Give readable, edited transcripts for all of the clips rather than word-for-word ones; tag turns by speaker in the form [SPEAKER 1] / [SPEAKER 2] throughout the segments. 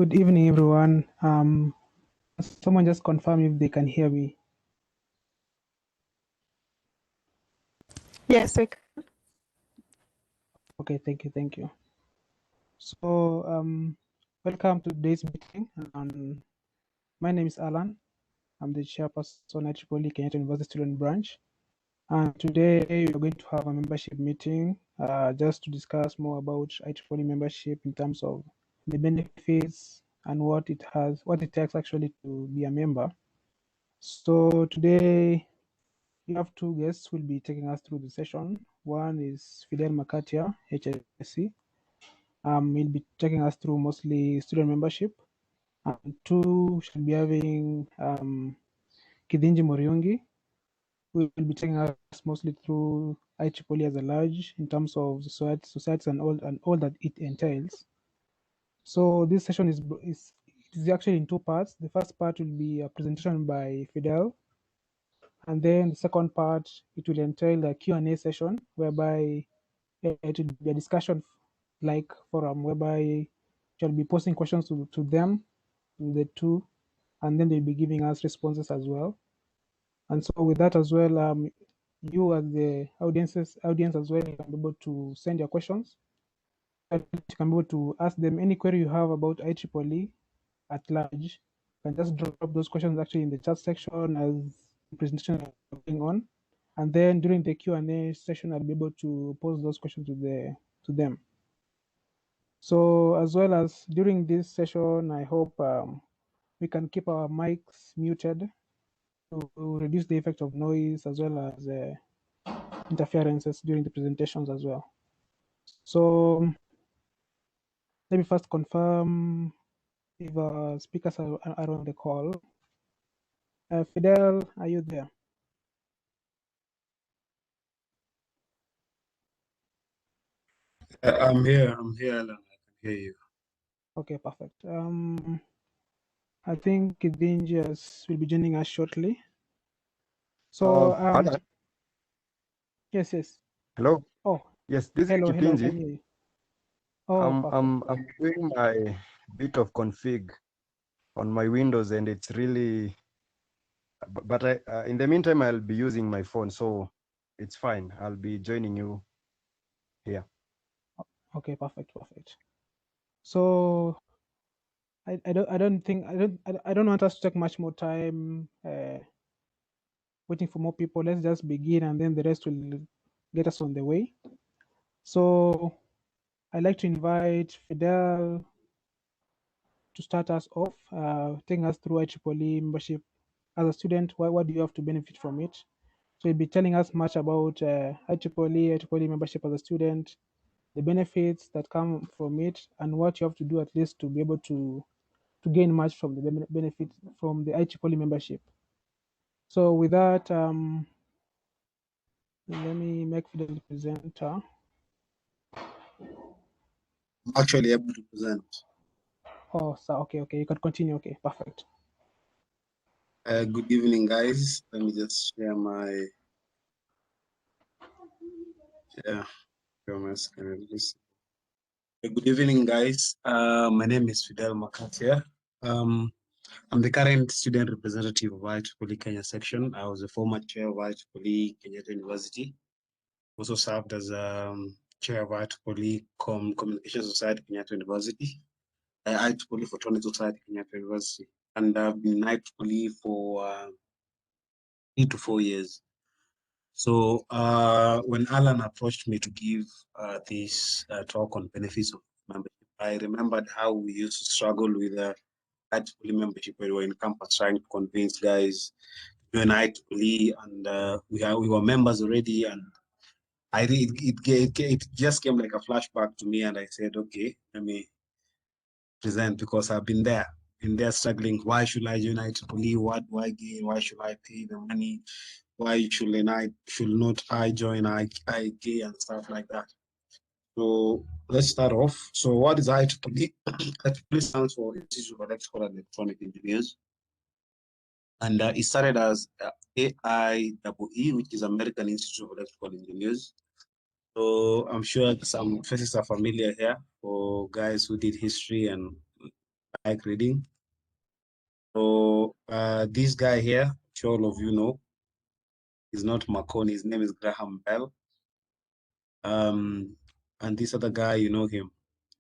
[SPEAKER 1] Good evening, everyone. Someone just confirm if they can hear me.
[SPEAKER 2] Yes, we can.
[SPEAKER 1] Okay, thank you. So, welcome to today's meeting. My name is Alan. I'm the chairperson at Kenyatta University Student Branch. And today we're going to have a membership meeting just to discuss more about IEEE membership in terms of the benefits and what it takes actually to be a member. So today we have two guests who will be taking us through the session. One is Fidel Makatia, HSC. He'll be taking us through mostly student membership. And two should be having Kithinji Muriungi, who will be taking us mostly through IEEE as a large in terms of society and all that it entails. So this session is actually in two parts. The first part will be a presentation by Fidel, and then the second part, it will entail a Q&A session whereby it will be a discussion like forum whereby you'll be posting questions to them, the two, and then they'll be giving us responses as well. And so with that as well, you as the audience as well, you can be able to send your questions. You can be able to ask them any query you have about IEEE at large. You can just drop those questions actually in the chat section as the presentation is going on. And then during the Q&A session, I'll be able to pose those questions to them. So as well as during this session, I hope we can keep our mics muted to reduce the effect of noise as well as interferences during the presentations as well. So let me first confirm if speakers are on the call. Fidel, are you there?
[SPEAKER 3] I'm here, Alan. I can hear you.
[SPEAKER 1] Okay, perfect. I think Kithinji will be joining us shortly. So,
[SPEAKER 4] Alan?
[SPEAKER 1] yes.
[SPEAKER 4] Hello.
[SPEAKER 1] Oh,
[SPEAKER 4] yes, this
[SPEAKER 1] hello,
[SPEAKER 4] is Kithinji.
[SPEAKER 1] can hear you. Oh,
[SPEAKER 4] I'm doing my bit of config on my Windows, and it's really. But in the meantime, I'll be using my phone, so it's fine. I'll be joining you here.
[SPEAKER 1] Okay, perfect. So I don't want us to take much more time waiting for more people. Let's just begin, and then the rest will get us on the way. So I'd like to invite Fidel to start us off, taking us through IEEE membership. As a student, what do you have to benefit from it? So he'll be telling us much about IEEE membership as a student, the benefits that come from it, and what you have to do at least to be able to gain much from the benefit from the IEEE membership. So with that, let me make Fidel the presenter.
[SPEAKER 3] I'm actually able to present.
[SPEAKER 1] Oh, so okay, you can continue. Okay, perfect.
[SPEAKER 3] Good evening, guys. Let me just share my screen. Good evening, guys. My name is Fidel Makatia. I'm the current student representative of IEEE Kenya section. I was a former chair of IEEE Kenyatta University. Also served as chair of IEEE Communication Society Kenyatta University, IEEE Photonics Society Kenyatta University, and I've been in IEEE for 3 to 4 years. So when Alan approached me to give this talk on benefits of membership, I remembered how we used to struggle with IEEE membership when we were in campus trying to convince guys to join IEEE, and we were members already, and it just came like a flashback to me, and I said, okay, let me present because I've been there struggling. Why should I join IEEE? What do I gain? Why should I pay the money? Why should not I join IGA and stuff like that? So let's start off. So what is IEEE? IEEE stands for Institute of Electrical and Electronic Engineers. And it started as AIEE, which is American Institute of Electrical Engineers. So I'm sure some faces are familiar here for guys who did history and I like reading. So this guy here, which all of you know, is not Marconi. His name is Graham Bell. And this other guy, you know him,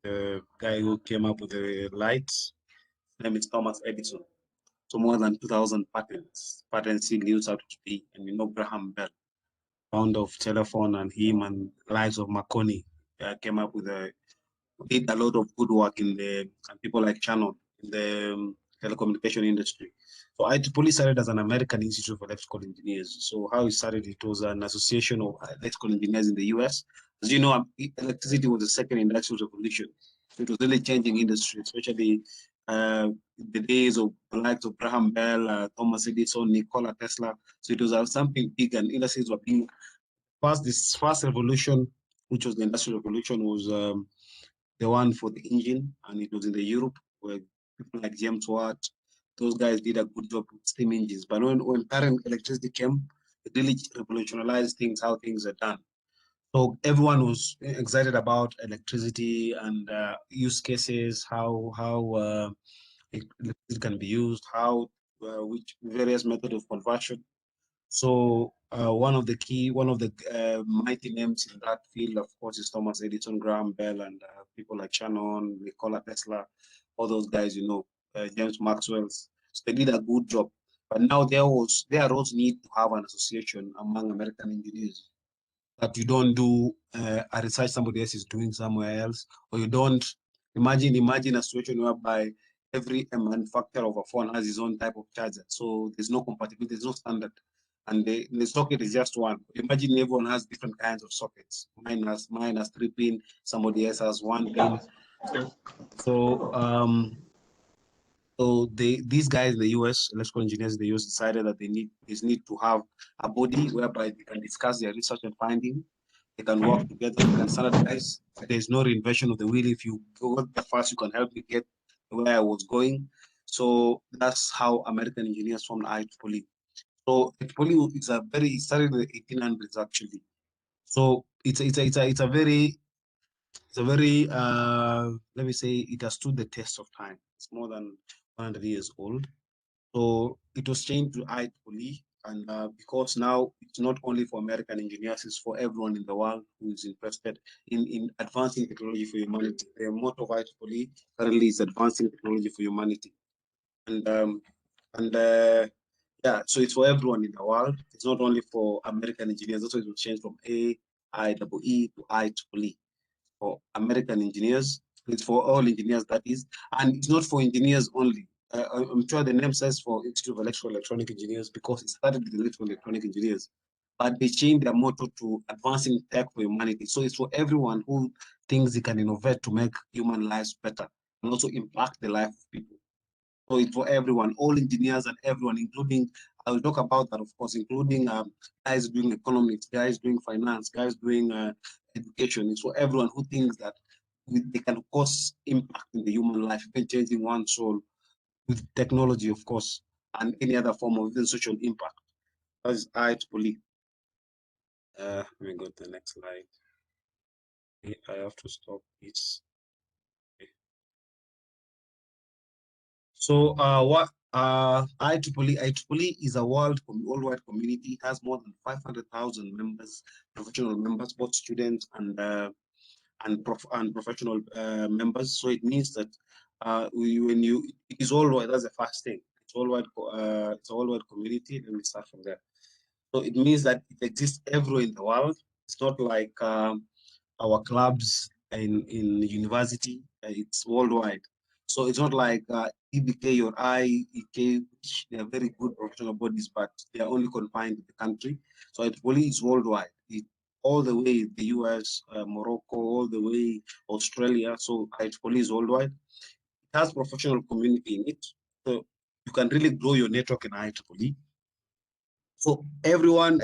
[SPEAKER 3] the guy who came up with the lights. His name is Thomas Edison. So more than 2,000 patents he lives out today. And you know Graham Bell, founder of telephone, and him and Lives of Marconi came up with did a lot of good work in the, and people like Shannon in the telecommunication industry. So IEEE started as an American Institute of Electrical Engineers. So how it started, it was an association of electrical engineers in the US. As you know, electricity was the second industrial revolution. So it was really changing industry, especially the days of the likes of Graham Bell, Thomas Edison, Nikola Tesla. So it was something big, and industries were being this first revolution, which was the industrial revolution, was the one for the engine, and it was in the Europe where people like James Watt, those guys did a good job with steam engines. But when current electricity came, it really revolutionized things, how things are done. So everyone was excited about electricity and use cases, how electricity can be used, how which various method of conversion. So one of the mighty names in that field, of course, is Thomas Edison, Graham Bell, and people like Shannon, Nikola Tesla, all those guys, you know, James Maxwell. So they did a good job. But now there was need to have an association among American engineers, that you don't do a research somebody else is doing somewhere else, or you don't imagine a situation whereby every manufacturer of a phone has his own type of charger. So there's no compatibility, there's no standard. And the socket is just one. Imagine everyone has different kinds of sockets. Mine has 3 pin, somebody else has 1 pin. So these guys in the US, electrical engineers in the US, decided that they need to have a body whereby they can discuss their research and finding. They can work together, they can standardize. There's no reinvention of the wheel. If you go the fast, you can help me get where I was going. So that's how American engineers formed IEEE. So IEEE is it started in the 1800s actually. So it's a very let me say it has stood the test of time. It's more than 100 years old. So it was changed to IEEE, and because now it's not only for American engineers, it's for everyone in the world who is interested in advancing technology for humanity. The motto of IEEE currently is advancing technology for humanity. And yeah, so it's for everyone in the world. It's not only for American engineers. That's why it was changed from AIEE to IEEE for American engineers. It's for all engineers, that is. And it's not for engineers only. I'm sure the name says for Institute of Electrical Electronic Engineers because it started with electrical electronic engineers. But they changed their motto to advancing tech for humanity. So it's for everyone who thinks they can innovate to make human lives better and also impact the life of people. So it's for everyone, all engineers and everyone, including, I will talk about that, of course, including guys doing economics, guys doing finance, guys doing education. It's for everyone who thinks that they can cause impact in the human life, even changing one soul with technology, of course, and any other form of even social impact. That's IEEE. Let me go to the next slide. I have to stop this. So what IEEE is a worldwide community. It has more than 500,000 members, professional members, both students and professional members. So it means that it is worldwide. That's the first thing. It's worldwide. It's a worldwide community. Let me start from there. So it means that it exists everywhere in the world. It's not like our clubs in university. It's worldwide. So it's not like EBK or IEK, which they are very good professional bodies, but they are only confined to the country. So it really is worldwide. All the way the US, Morocco, all the way Australia. So IEEE is worldwide. It has professional community in it. So you can really grow your network in IEEE. So everyone,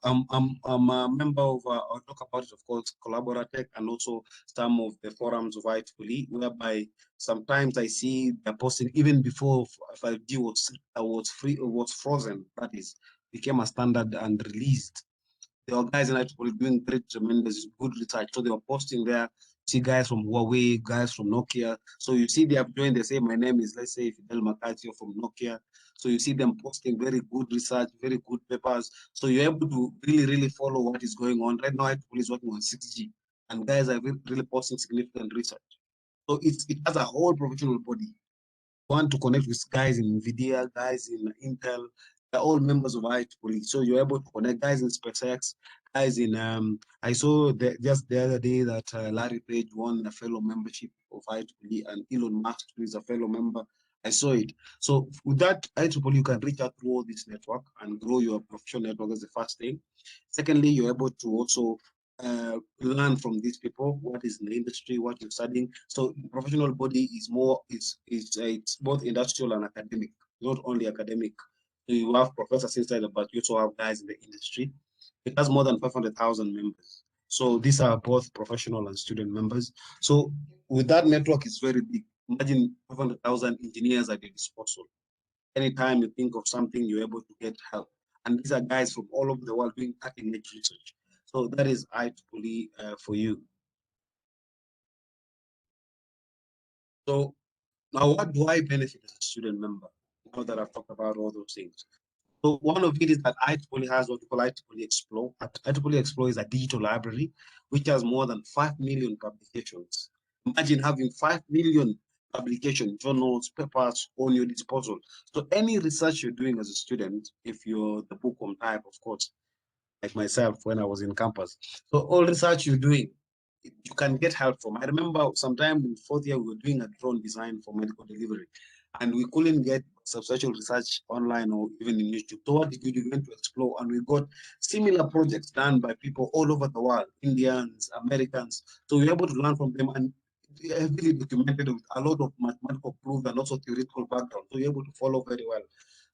[SPEAKER 3] I'm a member of, I'll talk about it, of course, Collaboratech, and also some of the forums of IEEE, whereby sometimes I see they're posting, even before 5G was frozen, that is, became a standard and released. There were guys in IEEE doing great, tremendous, good research. So they were posting there See guys from Huawei, guys from Nokia. So you see they have joined, they say, my name is, let's say, Fidel Makatia from Nokia. So you see them posting very good research, very good papers. So you're able to really follow what is going on. Right now, IEEE is working on 6G, and guys are really posting significant research. So it has a whole professional body. Want to connect with guys in NVIDIA, guys in Intel, they're all members of IEEE. So you're able to connect guys in SpaceX, guys in, I saw just the other day that Larry Page won a fellow membership of IEEE, and Elon Musk is a fellow member. I saw it. So with that, IEEE, you can reach out through all this network and grow your professional network as the first thing. Secondly, you're able to also learn from these people what is in the industry, what you're studying. So the professional body is more, it's both industrial and academic, not only academic. So you have professors inside, but you also have guys in the industry. It has more than 500,000 members. So these are both professional and student members. So with that network, it's very big. Imagine 500,000 engineers at your disposal. Anytime you think of something, you're able to get help. And these are guys from all over the world doing cutting-edge research. So that is IEEE for you. So now what do I benefit as a student member? Now that I've talked about all those things. So one of it is that IEEE has what we call IEEE Explore. IEEE Explore is a digital library which has more than 5 million publications. Imagine having 5 million publications, journals, papers on your disposal. So any research you're doing as a student, if you're the bookworm type, of course, like myself when I was in campus. So all research you're doing, you can get help from. I remember sometime in fourth year, we were doing a drone design for medical delivery, and we couldn't get substantial research online or even in YouTube. So what did we do? We went to explore, and we got similar projects done by people all over the world, Indians, Americans. So we were able to learn from them, and heavily documented with a lot of mathematical proof and also theoretical background. So you're able to follow very well.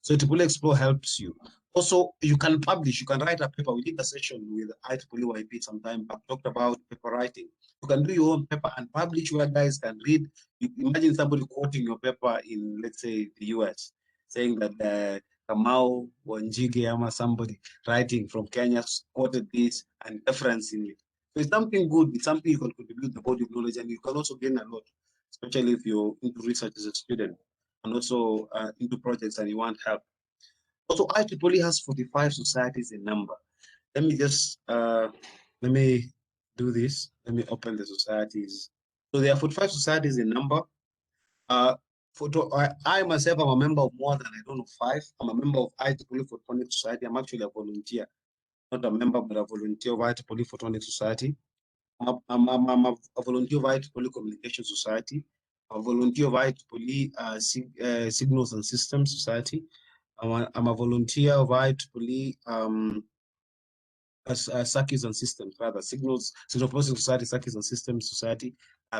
[SPEAKER 3] So IEEE Explore helps you. Also, you can publish, you can write a paper. We did a session with IEEE YP sometime back, talked about paper writing. You can do your own paper and publish where guys can read. You imagine somebody quoting your paper in, let's say, the US, saying that Kamau Wanjigi ama somebody writing from Kenya quoted this and referencing it. So it's something good, it's something you can contribute the body of knowledge, and you can also gain a lot, especially if you're into research as a student and also into projects and you want help. Also, IEEE has 45 societies in number. Let me just, let me do this. Let me open the societies. So there are 45 societies in number. I myself am a member of more than, I don't know, 5. I'm a member of IEEE Photonics Society. I'm actually a volunteer, not a member, but a volunteer of IEEE Photonics Society. I'm a volunteer of IEEE Communication Society, a volunteer of IEEE Signals and Systems Society. I'm a volunteer of IEEE Circuits and Systems, rather, Signal Processing Society, Circuits and Systems Society,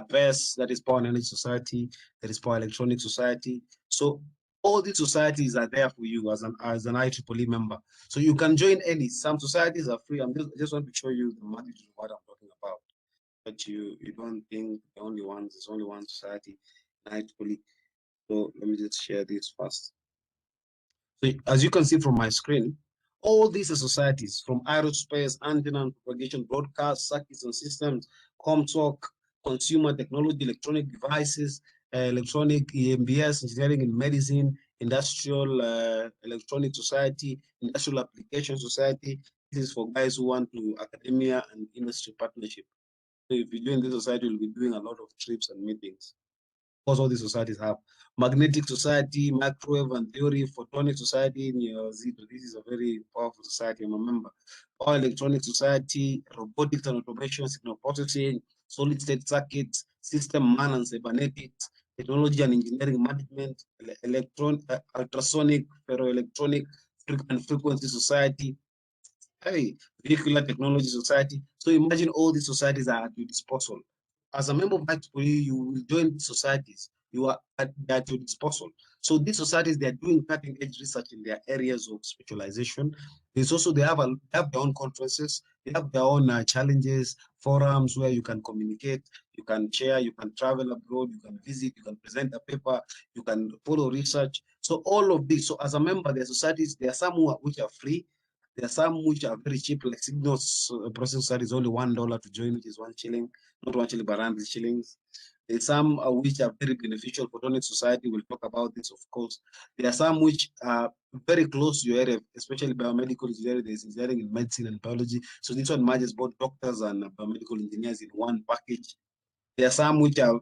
[SPEAKER 3] PES, that is Power and Energy Society, that is Power Electronics Society. So all these societies are there for you as an IEEE member. So you can join any. Some societies are free. I just want to show you the magnitude of what I'm talking about. But you don't think the only ones, there's only one society in IEEE. So let me just share this first. So as you can see from my screen, all these are societies from aerospace, antenna and propagation, broadcast, circuits and systems, ComTalk, consumer technology, electronic devices, electronic EMBS, engineering and medicine, industrial electronic society, industrial application society. This is for guys who want to academia and industry partnership. So if you join this society, you'll be doing a lot of trips and meetings. Of course, all these societies have magnetic society, microwave and theory, photonic society in your Zebra. This is a very powerful society, I'm a member. Power electronic society, robotics and automation, signal processing, solid state circuits, system man and cybernetics, technology and engineering management, ultrasonic, ferroelectronic, and frequency society, vehicular technology society. So imagine all these societies are at your disposal. As a member of IEEE, you will join societies. You are at your disposal. So these societies, they are doing cutting edge research in their areas of specialization. There's also, they have their own conferences. They have their own challenges, forums where you can communicate, you can share, you can travel abroad, you can visit, you can present a paper, you can follow research. So all of this. So as a member, there are societies, there are some which are free, There are some which are very cheap, like Signals Processing Society is only $1 to join, which is 1 shilling, not 1 shilling, but 100 shillings. There's some which are very beneficial. Photonics Society, we'll talk about this, of course. There are some which are very close to your area, especially biomedical engineering. There's engineering in medicine and biology. So this one merges both doctors and biomedical engineers in one package. There are some which are,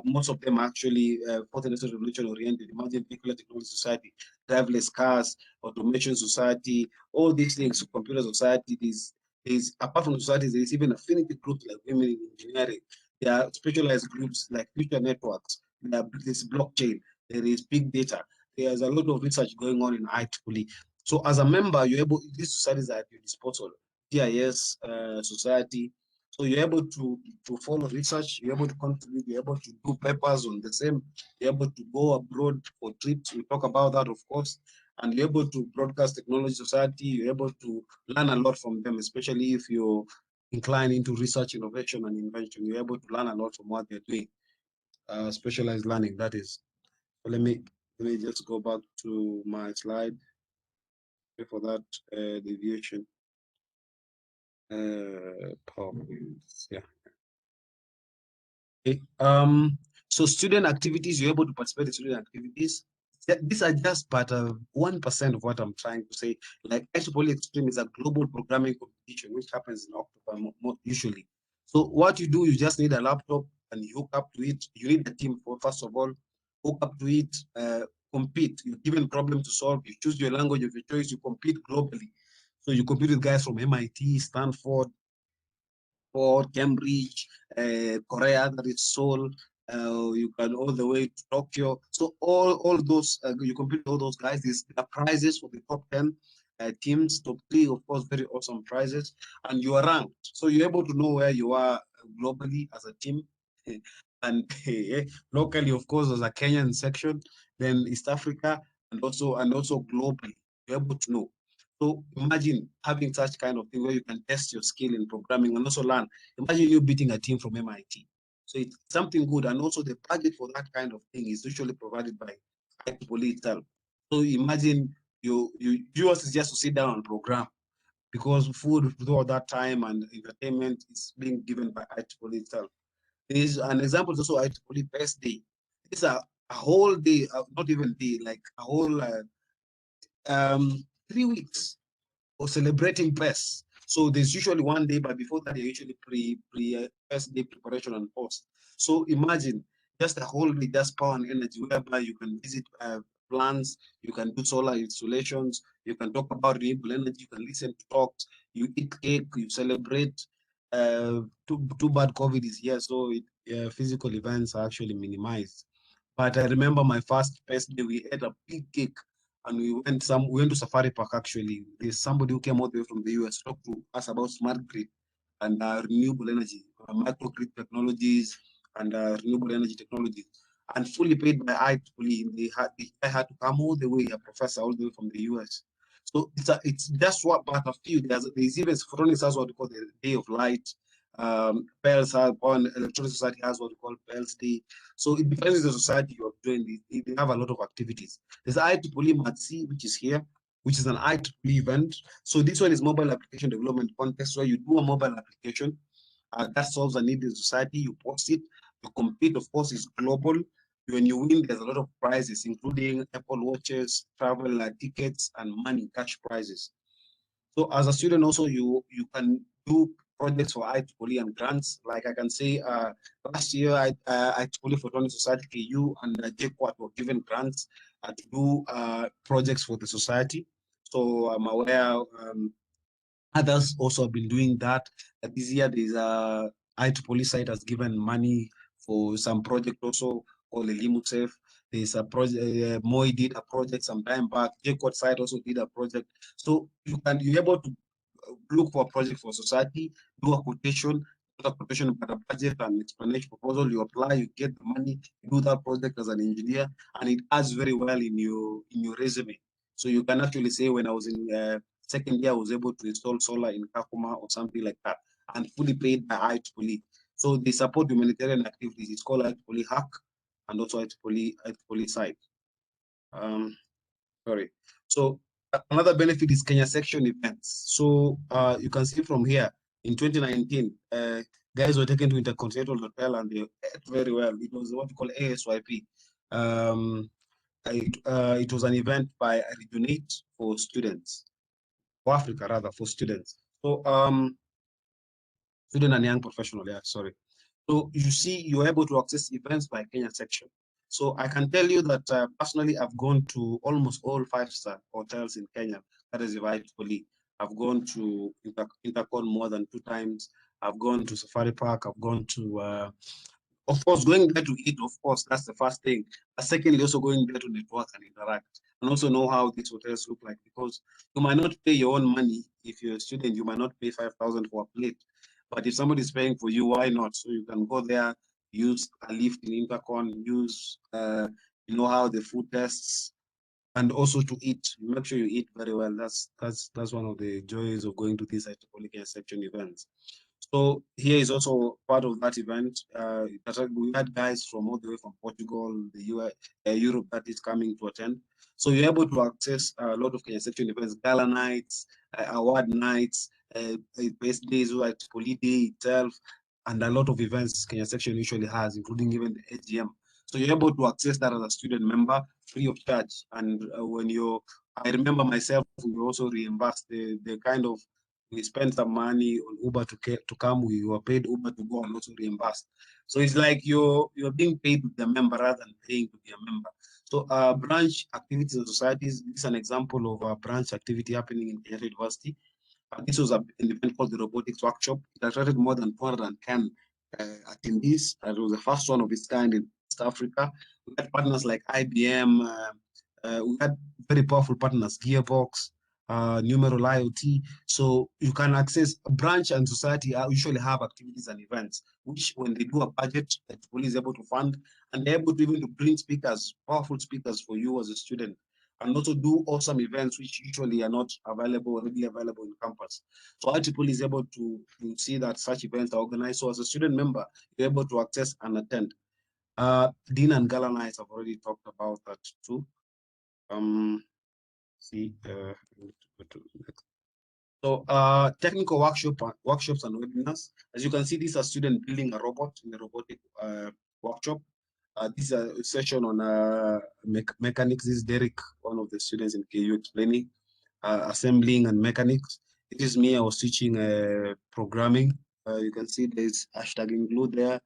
[SPEAKER 3] most of them actually, fourth industrial revolution oriented. Imagine Vehicular Technology Society, driverless cars, automation society, all these things, computer society. There's apart from societies, there's even affinity groups like women in engineering. There are specialized groups like future networks. There's blockchain. There is big data. There's a lot of research going on in IEEE. So as a member, you're able, these societies are at your disposal. GIS society. So you're able to follow research, you're able to contribute, you're able to do papers on the same, you're able to go abroad for trips. We talk about that, of course, and you're able to broadcast technology society. You're able to learn a lot from them, especially if you're inclined into research, innovation, and invention. You're able to learn a lot from what they're doing. Specialized learning, that is. So let me just go back to my slide for that deviation. PowerPoint, yeah. Okay. So student activities, you're able to participate in student activities. These are just but 1% of what I'm trying to say. Like IEEE Extreme is a global programming competition, which happens in October usually. So what you do, you just need a laptop and you hook up to it. You need a team for, first of all, hook up to it, compete. You're given a problem to solve. You choose your language of your choice. You compete globally. So you compete with guys from MIT, Stanford, Cambridge, Korea, that is Seoul. You can all the way to Tokyo. So all those you compete with all those guys. These are prizes for the top 10 teams, top 3, of course, very awesome prizes, and you are ranked. So you're able to know where you are globally as a team, and locally, of course, as a Kenyan section, then East Africa, and also globally, you're able to know. So imagine having such kind of thing where you can test your skill in programming and also learn. Imagine you beating a team from MIT. So it's something good. And also the budget for that kind of thing is usually provided by IEEE itself. So imagine yours is just to sit down and program, because food throughout that time and entertainment is being given by IEEE itself. There is an example is also IEEE Best Day. It's a whole day, not even day, like a whole 3 weeks or celebrating press. So there's usually one day, but before that, they usually first day preparation and post. So imagine just a whole day, just power and energy, whereby you can visit plants, you can do solar installations, you can talk about renewable energy, you can listen to talks, you eat cake, you celebrate. Too bad COVID is here, so physical events are actually minimized. But I remember my first day, we ate a big cake and we went to Safari Park actually. There's somebody who came all the way from the US to talk to us about smart grid and renewable energy, microgrid technologies and renewable energy technologies, and fully paid by IEEE. They had to come all the way, a professor all the way from the US. So it's just what, but a few. There's even Photonics has what we call the Day of Light. Pearls has one, Electronic Society has what we call Pearls Day. So it depends on the society you are doing. They have a lot of activities. There's IEEE Matsi, which is here, which is an IEEE event. So this one is mobile application development contest, where you do a mobile application that solves a need in society. You post it, you compete. Of course, it's global. When you win, there's a lot of prizes, including Apple watches, travel tickets, and money, cash prizes. So as a student, also you can do projects for IEEE and grants. Like I can say, last year IEEE Photonics Society KU and JQuat were given grants to do projects for the society. So I'm aware others also have been doing that. This year, there's a IEEE site has given money for some project also called Elimusef. There's a project, Moi did a project some time back. JQuat site also did a project. So you're able to look for a project for society, do a quotation, but a budget and explanation proposal. You apply, you get the money, you do that project as an engineer, and it adds very well in your resume. So you can actually say, when I was in second year, I was able to install solar in Kakuma or something like that, and fully paid by IEEE. So they support humanitarian activities. It's called IEEE Hack and also IEEE site. Sorry. So Another benefit is Kenya section events. So you can see from here in 2019, guys were taken to Intercontinental Hotel and they ate very well. It was what we call ASYP. It was an event by Regionate for students, for Africa rather, for students. So student and young professional, yeah, sorry. So you see, you're able to access events by Kenya section. So I can tell you that personally, I've gone to almost all 5-star hotels in Kenya. That is Ieee. I've gone to Intercon more than 2 times. I've gone to Safari Park. I've gone to of course, going there to eat, of course, that's the first thing. But secondly, also going there to network and interact and also know how these hotels look like, because you might not pay your own money. If you're a student, you might not pay 5,000 for a plate. But if somebody's paying for you, why not? So you can go there, use a lift in Intercon, use, you know, how the food tastes, and also to eat. Make sure you eat very well. That's one of the joys of going to these Ieee section events. So here is also part of that event. We had guys from all the way from Portugal, the US, Europe that is coming to attend. So you're able to access a lot of Kenya section events, gala nights, award nights, best days like Ieee Day itself, and a lot of events Kenya section usually has, including even the AGM. So you're able to access that as a student member free of charge. And I remember myself, we also reimbursed the kind of, we spend some money on Uber to come. We were paid Uber to go and also reimbursed. So it's like you're being paid to be a member rather than paying to be a member. So branch activities and societies. This is an example of a branch activity happening in Kenyatta University. This was an event called the Robotics Workshop. It attracted more than 210 attendees. It was the first one of its kind in East Africa. We had partners like IBM. We had very powerful partners, Gearbox, Numeral IoT. So you can access a branch and society usually have activities and events, which when they do a budget, the police is able to fund, and they're able to even to bring speakers, powerful speakers for you as a student, and also do awesome events which usually are not available, readily available in campus. So IEEE is able to see that such events are organized. So as a student member, you're able to access and attend. Dean and Gala nights, I've already talked about that too. So technical workshops and webinars. As you can see, these are students building a robot in the robotic workshop. This is a session on mechanics. This is Derek, one of the students in KU, explaining assembling and mechanics. It is me, I was teaching programming. You can see there's hashtag include there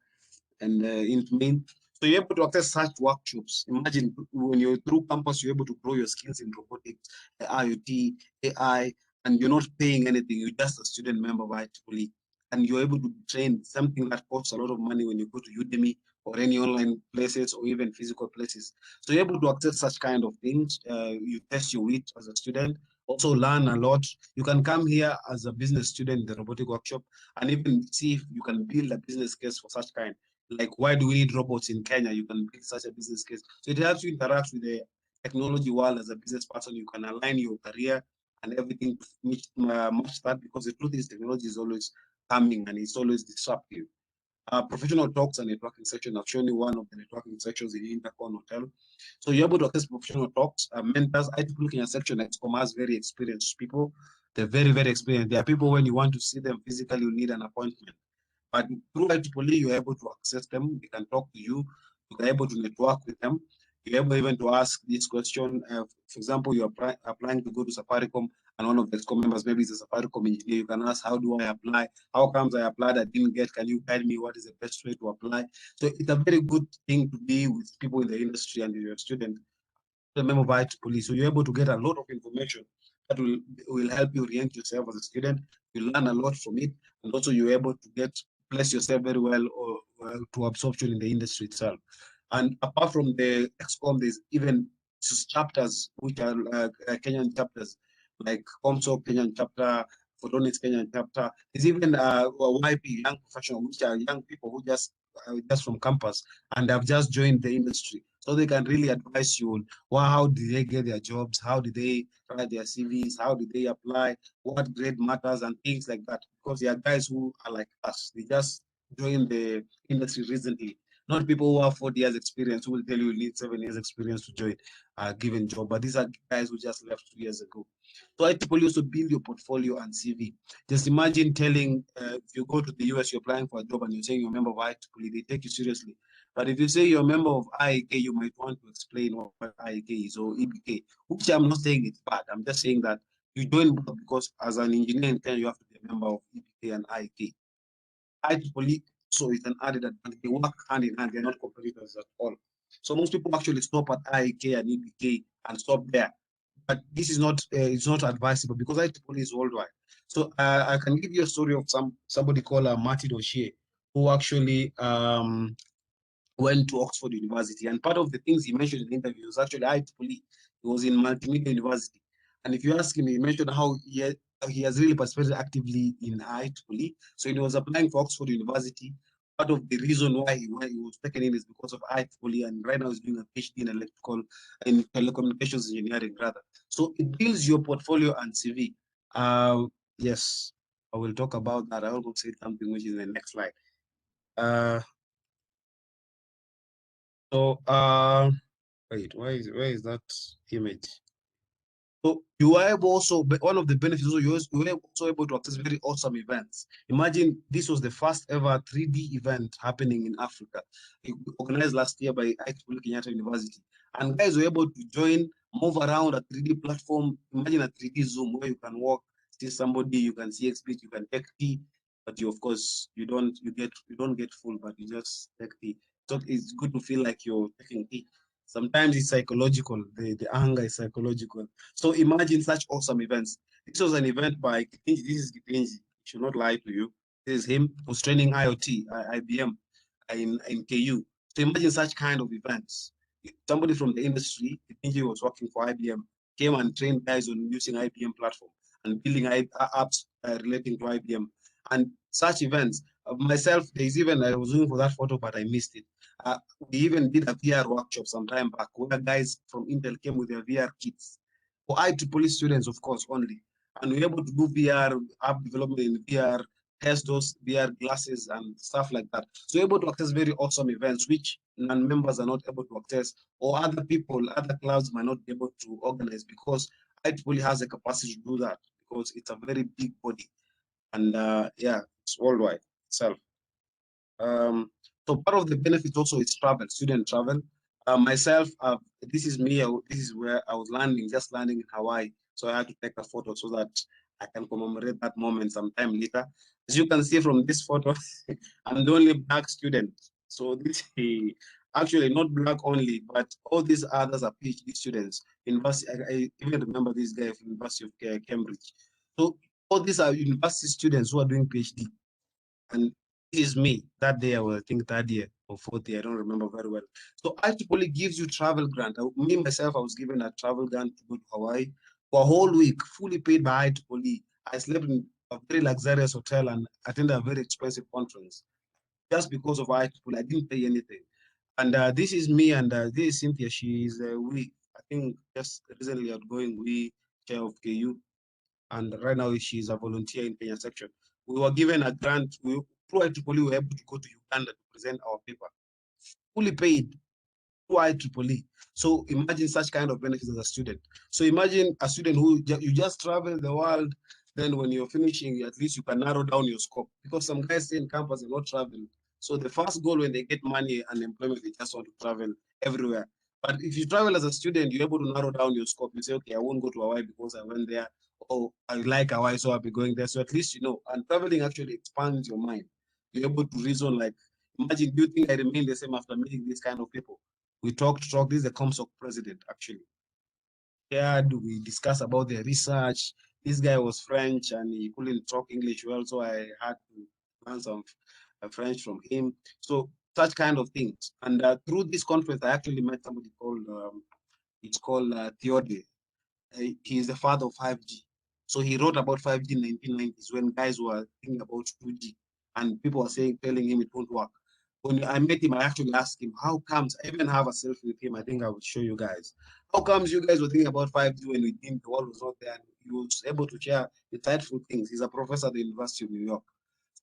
[SPEAKER 3] and int main. So you're able to access such workshops. Imagine when you're through campus, you're able to grow your skills in robotics, IoT, AI, and you're not paying anything. You're just a student member of IEEE. And you're able to train something that costs a lot of money when you go to Udemy or any online places or even physical places. So you're able to access such kind of things. You test your wit as a student, also learn a lot. You can come here as a business student in the robotic workshop and even see if you can build a business case for such kind. Like, why do we need robots in Kenya? You can build such a business case. So it helps you interact with the technology world as a business person. You can align your career and everything to match that, because the truth is technology is always coming and it's always disruptive. Professional talks and networking section. I've shown you one of the networking sections in Intercon Hotel. So you're able to access professional talks, mentors. I think looking at section XCOM has very experienced people. They're very, very experienced. There are people when you want to see them physically, you need an appointment. But through IEEE, you're able to access them. They can talk to you. You're able to network with them. You're able even to ask this question. For example, you're applying to go to Safaricom, and one of the EXCO members, maybe is a Safaricom engineer. You can ask, how do I apply? How comes I applied, I didn't get? Can you guide me? What is the best way to apply? So it's a very good thing to be with people in the industry and you're a student. The member of IEEE. So you're able to get a lot of information that will help you orient yourself as a student. You learn a lot from it, and also you're able to place yourself very well to absorption in the industry itself. And apart from the XCOM, there's even chapters which are Kenyan chapters, like COMSOC Kenyan chapter, Photonics Kenyan chapter. There's even YP, young professional, which are young people who just from campus and have just joined the industry. So they can really advise you on how did they get their jobs, how did they write their CVs, how did they apply, what grade matters, and things like that. Because there are guys who are like us, they just joined the industry recently. Not people who have 40 years experience who will tell you need 7 years experience to join a given job, but these are guys who just left 2 years ago. So I typically also build your portfolio and CV. Just imagine telling, if you go to the US, you're applying for a job and you're saying you're a member of IEEE, they take you seriously. But if you say you're a member of IEK, you might want to explain what IEK is or EBK, which I'm not saying it's bad. I'm just saying that you join because as an engineer in Kenya, you have to be a member of EBK and IEK. IEEE so is an added advantage. They work hand in hand. They're not competitors at all. So most people actually stop at IEK and EBK and stop there. But this is not it's not advisable because IEEE is worldwide. So I can give you a story of somebody called Martin O'Shea, who actually went to Oxford University. And part of the things he mentioned in the interview was actually IEEE. He was in Multimedia University. And if you ask him, he mentioned how he has really participated actively in IEEE. So he was applying for Oxford University. Part of the reason why he was taken in is because of IEEE, and right now he's doing a PhD in telecommunications engineering, rather. So it builds your portfolio and CV. Yes, I will talk about that. I will say something which is in the next slide. Wait, where is that image? So you are able also, one of the benefits also, you were also able to access very awesome events. Imagine this was the first ever 3D event happening in Africa, organized last year by Kenyatta University. And guys were able to join, move around a 3D platform. Imagine a 3D Zoom where you can walk, see somebody, you can see XP, you can take tea, but you, of course, you don't get full, but you just take tea. So it's good to feel like you're taking tea. Sometimes it's psychological. The anger is psychological. So imagine such awesome events. This was an event by Kithinji. This is Kithinji. I should not lie to you. This is him who's training IoT, IBM in KU. So imagine such kind of events. Somebody from the industry, Kithinji was working for IBM, came and trained guys on using IBM platform and building apps relating to IBM. And such events, myself, there's even, I was looking for that photo, but I missed it. We even did a VR workshop some time back where guys from Intel came with their VR kits for IEEE students, of course, only. And we were able to do VR, app development in VR, test those VR glasses and stuff like that. So we're able to access very awesome events, which non-members are not able to access, or other people, other clubs might not be able to organize because IEEE has the capacity to do that because it's a very big body. And yeah, it's worldwide itself. So part of the benefits also is travel, student travel. Myself, this is me. This is where I was landing, just landing in Hawaii. So I had to take a photo so that I can commemorate that moment sometime later. As you can see from this photo, I'm the only black student. So this actually not black only, but all these others are PhD students. University, I even remember this guy from University of Cambridge. So all these are university students who are doing PhD. And this is me. That day I was, I think, third year or fourth year. I don't remember very well. So IEEE gives you travel grant. Me, myself, I was given a travel grant to go to Hawaii for a whole week, fully paid by IEEE. I slept in a very luxurious hotel and attended a very expensive conference. Just because of IEEE, I didn't pay anything. And this is me, and this is Cynthia. She is, I think, just recently outgoing, chair of KU. And right now she's a volunteer in Kenya section. We were given a grant. Through IEEE, we were able to go to Uganda to present our paper, fully paid through IEEE. So imagine such kind of benefits as a student. So imagine a student who you just travel the world. Then when you're finishing, at least you can narrow down your scope because some guys stay in campus and not travel. So the first goal when they get money and employment, they just want to travel everywhere. But if you travel as a student, you're able to narrow down your scope. You say, okay, I won't go to Hawaii because I went there. Oh, I like Hawaii, so I'll be going there. So at least you know. And traveling actually expands your mind. You're able to reason like, imagine, do you think I remain the same after meeting these kind of people? We talked. This is the ComSoc president, actually. Yeah, we discuss about the research. This guy was French and he couldn't talk English well, so I had to learn some French from him. So such kind of things. And through this conference, I actually met somebody called, it's called Theode. He is the father of 5G. So he wrote about 5G in 1990s when guys were thinking about 2G and people were telling him it won't work. When I met him, I actually asked him, how comes, I even have a selfie with him, I think I will show you guys. How comes you guys were thinking about 5G when we didn't, the world was not there, and he was able to share insightful things. He's a professor at the University of New York.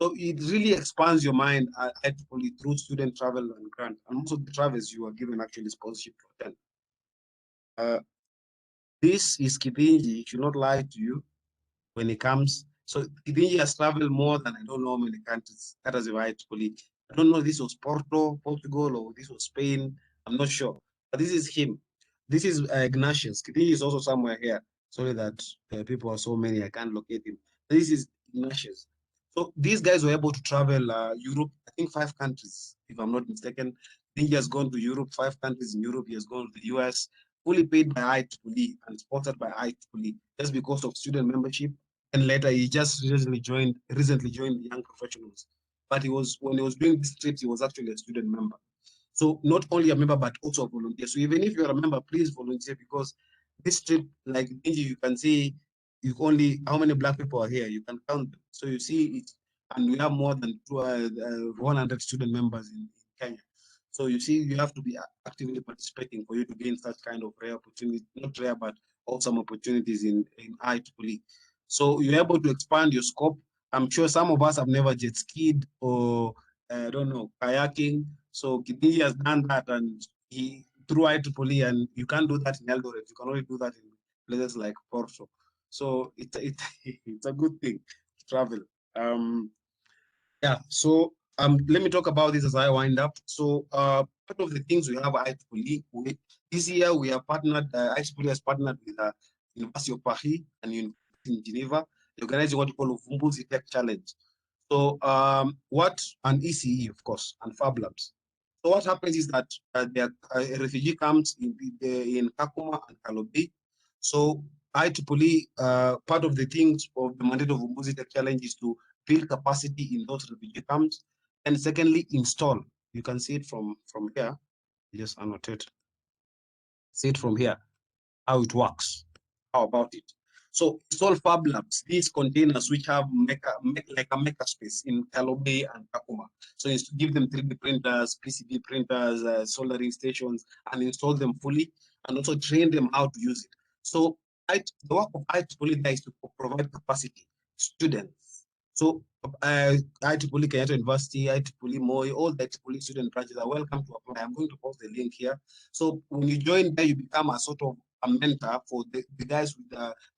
[SPEAKER 3] So it really expands your mind actually through student travel and grant. And most of the travels you are given actually sponsorship to attend. This is Kithinji, should not lie to you when it comes. So Kithinji has traveled more than I don't know how many countries. That is why I don't know this was Portugal, or this was Spain. I'm not sure. But this is him. This is Ignatius. Kithinji is also somewhere here. Sorry that people are so many, I can't locate him. This is Ignatius. So these guys were able to travel Europe, I think 5 countries, if I'm not mistaken. Kithinji has gone to Europe, 5 countries in Europe. He has gone to the US, fully paid by IEEE and sponsored by IEEE just because of student membership. And later he just recently joined the Young Professionals. But when he was doing this trip, he was actually a student member. So not only a member, but also a volunteer. So even if you're a member, please volunteer, because this trip, like you can see, how many black people are here. You can count them. So you see it, and we have more than 100 student members in Kenya. So you see, you have to be actively participating for you to gain such kind of rare opportunities, not rare, but awesome opportunities in IEEE. So you're able to expand your scope. I'm sure some of us have never jet skied or I don't know, kayaking. So Kithinji has done that, and he through IEEE, and you can't do that in Eldoret. You can only do that in places like Porto. So it's a good thing to travel. Yeah. So let me talk about this as I wind up. So part of the things we have at IEEE, this year we are partnered. IEEE has partnered with University of Paris and University in Geneva. They organize what you call Uvumbuzi Tech Challenge. So what an ECE, of course, and Fab Labs. So what happens is that there are refugee camps in Kakuma and Kalobi. So IEEE, part of the things of the mandate of Uvumbuzi Tech Challenge is to build capacity in those refugee camps, and secondly, install. You can see it from here. Just annotate. See it from here, how it works. How about it? So install Fab Labs, these containers which have like a maker space in Kalobe and Kakuma. So it's to give them 3D printers, PCB printers, soldering stations, and install them fully, and also train them how to use it. So the work of IEEE is to provide capacity, students. So IEEE Kenyatta University, IEEE Moi, all the IEEE student branches are welcome to apply. I'm going to post the link here. So when you join there, you become a sort of a mentor for the guys with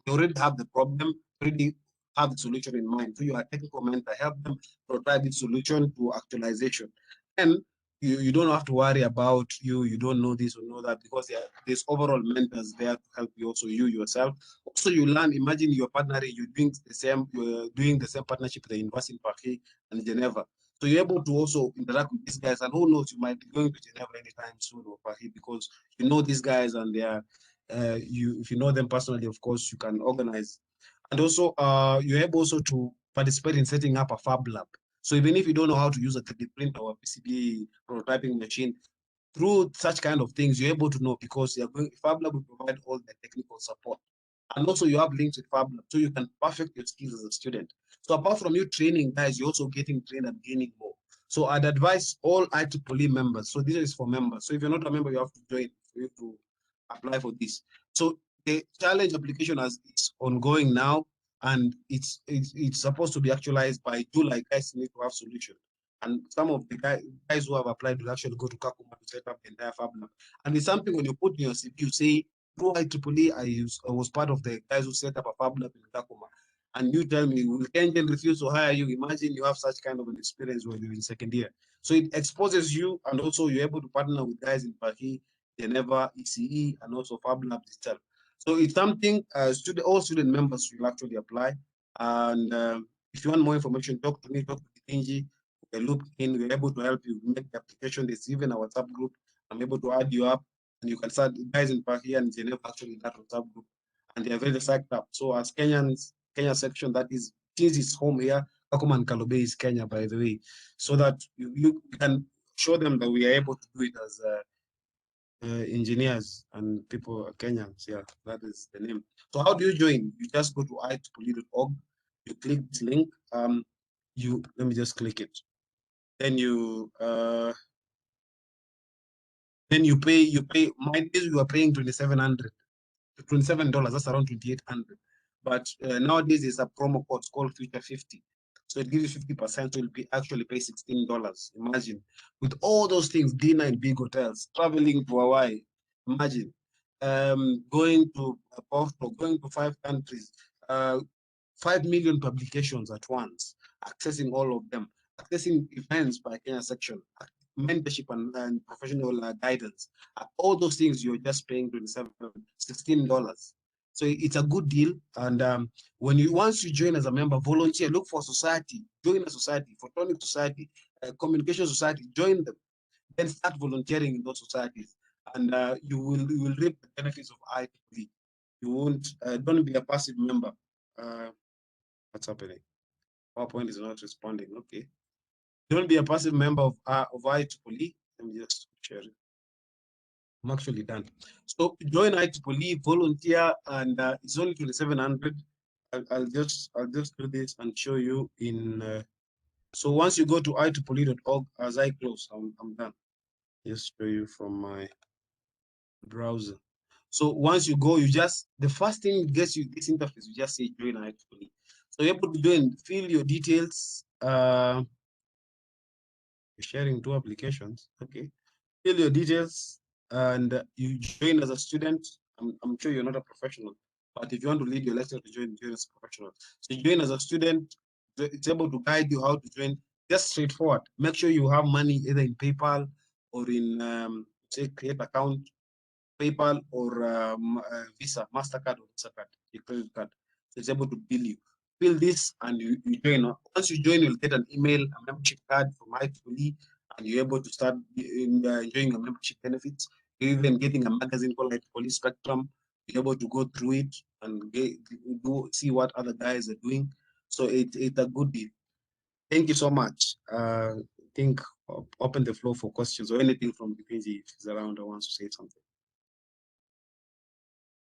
[SPEAKER 3] they already have the problem, already have the solution in mind. So you are a technical mentor, help them prototype the solution to actualization. And you don't have to worry about you don't know this or know that, because there's overall mentors there to help you, also you yourself. Also you learn, imagine you're partnering, you're doing the same partnership with the University in Paris and Geneva. So you're able to also interact with these guys, and who knows, you might be going to Geneva anytime soon or Paris, because you know these guys, and they are if you know them personally, of course, you can organize. And also, you're able also to participate in setting up a Fab Lab. So even if you don't know how to use a 3D printer or a PCB prototyping machine, through such kind of things, you're able to know, because Fab Lab will provide all the technical support. And also you have links with Fab Lab, so you can perfect your skills as a student. So apart from you training guys, you're also getting trained and gaining more. So I'd advise all IEEE members. So this is for members. So if you're not a member, you have to join for you to apply for this. So the challenge application is ongoing now, and it's supposed to be actualized by July. Guys need to have solution. And some of the guys who have applied will actually go to Kakuma to set up the entire Fab Lab. And it's something when you put in your CV, you say, through IEEE, I was part of the guys who set up a Fab Lab in Kakuma. And you tell me, will Kenyan refuse to hire you? Imagine you have such kind of an experience when you're in second year. So it exposes you, and also you're able to partner with guys in Paris, Geneva, ECE, and also Fab Labs itself. So it's something all student members will actually apply. And if you want more information, talk to me, talk to Kithinji. We'll look in, we're able to help you make the application. There's even a WhatsApp group. I'm able to add you up, and you can start. Guys in Paris and Geneva actually in that WhatsApp group, and they are very psyched up. So as Kenyans, Kenya section, that is, since it's home here, Kakuma and Kalobe is Kenya, by the way, so that you can show them that we are able to do it as engineers and people, Kenyans. Yeah, that is the name. So how do you join? You just go to IEEE.org, you click this link, let me just click it. Then you pay. My days you are paying $2,700, $27. That's around 2,800. But nowadays there's a promo code called Future 50. So it gives you 50%, so you'll actually pay $16. Imagine, with all those things, dinner in big hotels, traveling to Hawaii. Imagine, going to Porto, going to 5 countries, 5 million publications at once, accessing all of them, accessing events by Kenya section, mentorship and professional guidance. All those things you're just paying $16. So it's a good deal. And once you join as a member, volunteer, look for a society, join a society, Photonics Society, Communication Society, join them, then start volunteering in those societies, and you will reap the benefits of IEEE. You won't, don't be a passive member. What's happening? PowerPoint is not responding. Okay. Don't be a passive member of IEEE. Let me just share it. I'm actually done. So join IEEE, volunteer, and it's only 2,700. I'll just do this and show you in. So once you go to IEEE.org, as I close, I'm done. Just show you from my browser. So once you go, the first thing gets you this interface, you just say join IEEE. So you're able to join, fill your details. Sharing two applications. Okay. Fill your details and you join as a student. I'm sure you're not a professional, but if you want to lead your lecture to join as a professional. So you join as a student, it's able to guide you how to join. Just straightforward. Make sure you have money either in PayPal or in say create account, PayPal or Visa, MasterCard or Visa card, your credit card. So it's able to bill you. Fill this and you join. Once you join, you'll get an email, a membership card from IEEE, and you're able to start enjoying your membership benefits. You're even getting a magazine called IEEE Spectrum. You're able to go through it and see what other guys are doing. So it's a good deal. Thank you so much. I think open the floor for questions or anything from Kithinji if he's around or wants to say something.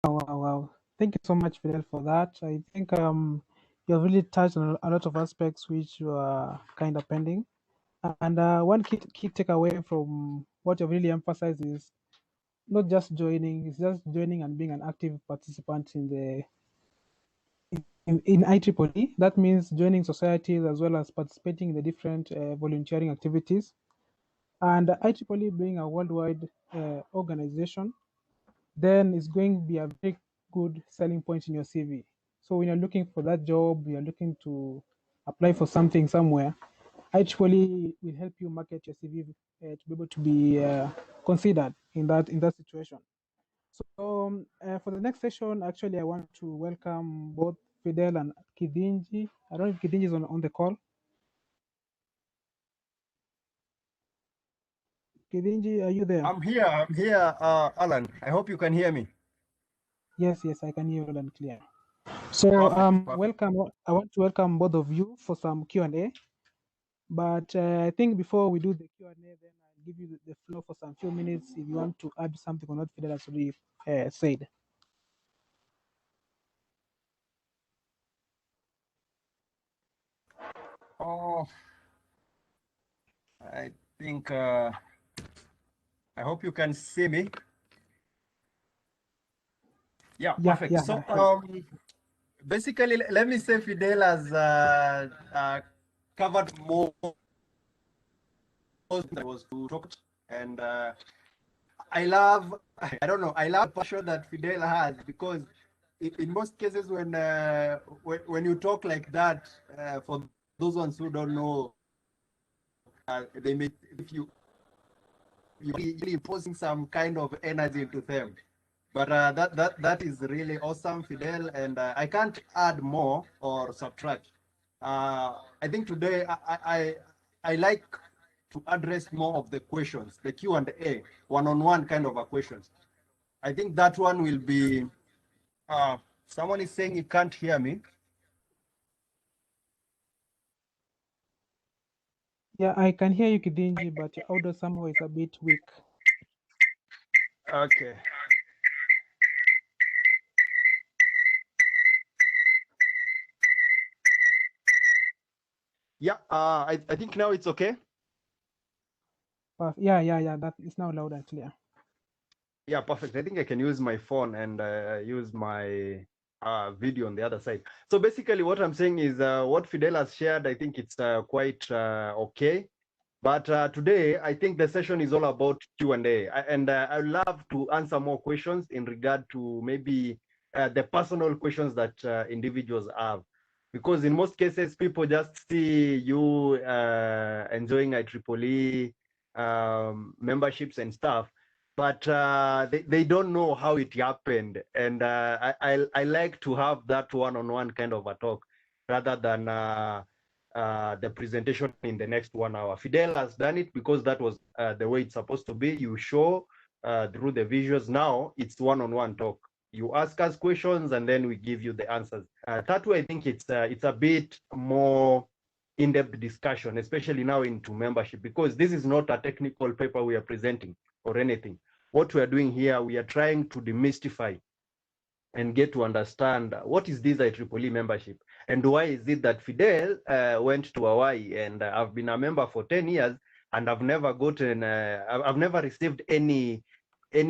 [SPEAKER 1] Wow. Thank you so much, Fidel, for that. I think you have really touched on a lot of aspects which were kind of pending. And one key takeaway from what you've really emphasized is not just joining, it's just joining and being an active participant in the in IEEE. That means joining societies as well as participating in the different volunteering activities. And IEEE being a worldwide organization, then it's going to be a very good selling point in your CV. So when you're looking for that job, you're looking to apply for something somewhere, IEEE will help you market your CV to be able to be considered in that situation. So for the next session, actually, I want to welcome both Fidel and Kithinji. I don't know if Kithinji is on the call. Kithinji, are you there?
[SPEAKER 4] I'm here, Alan. I hope you can hear me.
[SPEAKER 1] Yes, I can hear you loud and clear. So
[SPEAKER 4] Perfect.
[SPEAKER 1] welcome. I want to welcome both of you for some Q&A. But I think before we do the Q&A, then I'll give you the floor for some few minutes if you want to add something on what Fidel has already said.
[SPEAKER 4] Oh, I think I hope you can see me. Yeah, perfect.
[SPEAKER 1] Yeah.
[SPEAKER 4] So basically, let me say Fidel has covered most that was to talk, and I love the passion that Fidel has, because in most cases when you talk like that, for those ones who don't know, they may, if you're really imposing some kind of energy into them. But that is really awesome, Fidel, and I can't add more or subtract. I think today I like to address more of the questions, the Q&A, one-on-one kind of a questions. I think that one will be, someone is saying he can't hear me.
[SPEAKER 1] Yeah, I can hear you, Kithinji, but your audio somehow is a bit weak.
[SPEAKER 4] Okay. Yeah, I think now it's okay.
[SPEAKER 1] Yeah, that is now loud and clear.
[SPEAKER 4] Yeah, perfect. I think I can use my phone and use my video on the other side. So basically what I'm saying is what Fidel has shared, I think it's quite okay. But today, I think the session is all about Q&A. And I would love to answer more questions in regard to maybe the personal questions that individuals have. Because in most cases, people just see you enjoying IEEE memberships and stuff, but they don't know how it happened. And I like to have that one-on-one kind of a talk rather than the presentation in the next 1 hour. Fidel has done it because that was the way it's supposed to be. You show through the visuals. Now it's one-on-one talk. You ask us questions and then we give you the answers. That way, I think it's a bit more in-depth discussion, especially now into membership, because this is not a technical paper we are presenting or anything. What we are doing here, we are trying to demystify and get to understand what is this IEEE membership and why is it that Fidel went to Hawaii, and I've been a member for 10 years and I've never gotten, I've never received any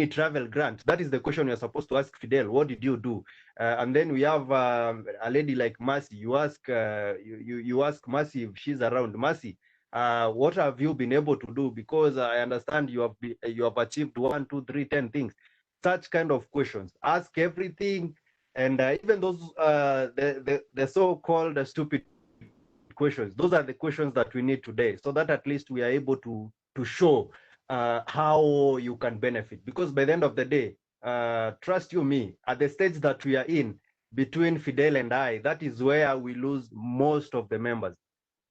[SPEAKER 4] travel grant. That is the question you're supposed to ask Fidel. What did you do? And then we have a lady like Mercy. You ask you ask Mercy if she's around. Mercy, what have you been able to do? Because I understand you have achieved 1, 2, 3, 10 things. Such kind of questions. Ask everything, and even those the so-called stupid questions. Those are the questions that we need today, so that at least we are able to show how you can benefit. Because by the end of the day, trust you me, at the stage that we are in between Fidel and I, that is where we lose most of the members.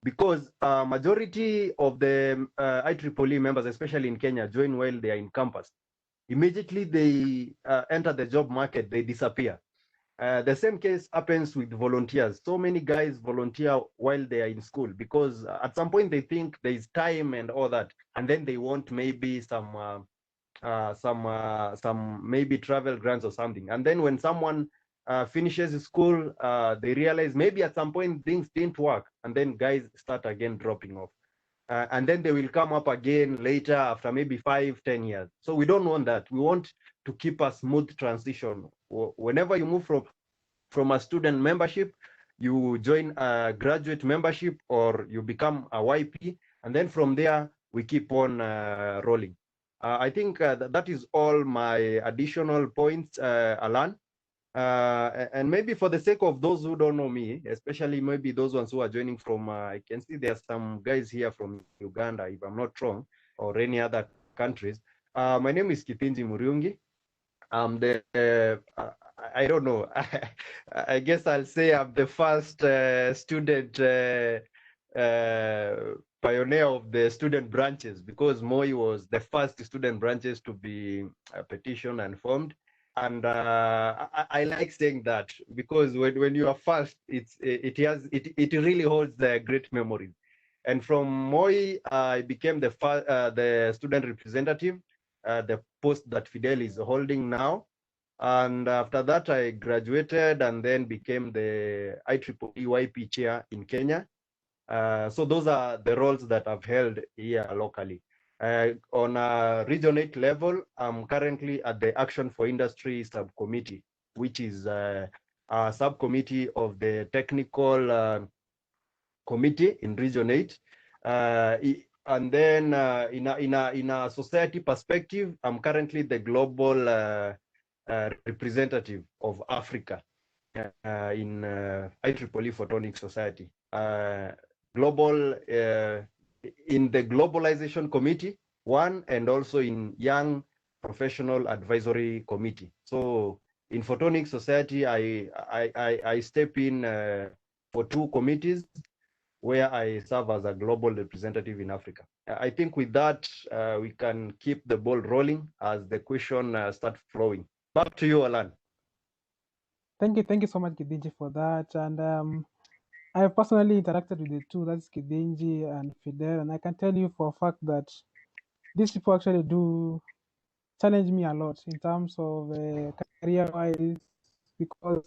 [SPEAKER 4] Because majority of the IEEE members, especially in Kenya, join while they are in campus. Immediately they enter the job market, they disappear. The same case happens with volunteers. So many guys volunteer while they are in school because at some point they think there is time and all that, and then they want maybe some maybe travel grants or something. And then when someone finishes school, they realize maybe at some point things didn't work, and then guys start again dropping off. And then they will come up again later after maybe 5, 10 years. So we don't want that. We want to keep a smooth transition. Whenever you move from a student membership, you join a graduate membership or you become a YP, and then from there we keep on rolling. I think that is all my additional points, Alan. And maybe for the sake of those who don't know me, especially maybe those ones who are joining from, I can see there are some guys here from Uganda, if I'm not wrong, or any other countries. My name is Kithinji Muriungi. I'm the, I don't know, I guess I'll say I'm the first student pioneer of the student branches, because Moi was the first student branches to be petitioned and formed. And I like saying that, because when you are first, it really holds the great memories. And from Moi, I became the student representative, the post that Fidel is holding now. And after that, I graduated and then became the IEEE YP chair in Kenya. So those are the roles that I've held here locally. On a Region 8 level, I'm currently at the Action for Industry subcommittee, which is a subcommittee of the technical committee in Region 8. And then in a society perspective, I'm currently the global representative of Africa in IEEE Photonics Society. Global in the Globalization Committee, one, and also in Young Professional Advisory Committee. So in Photonics Society, I step in for 2 committees where I serve as a global representative in Africa. I think with that, we can keep the ball rolling as the question start flowing. Back to you, Alan.
[SPEAKER 1] Thank you so much, Kithinji, for that. And I have personally interacted with the two, that's Kithinji and Fidel, and I can tell you for a fact that these people actually do challenge me a lot in terms of career-wise, because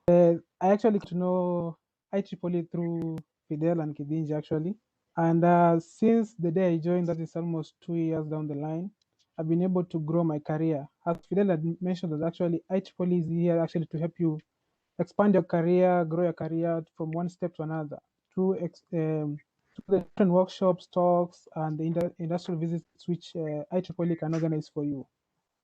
[SPEAKER 1] I actually got to know IEEE through Fidel and Kithinji actually. And since the day I joined, that is almost 2 years down the line, I've been able to grow my career. As Fidel had mentioned, that actually IEEE is here actually to help you expand your career, grow your career from one step to another through the different workshops, talks, and the industrial visits which IEEE can organize for you.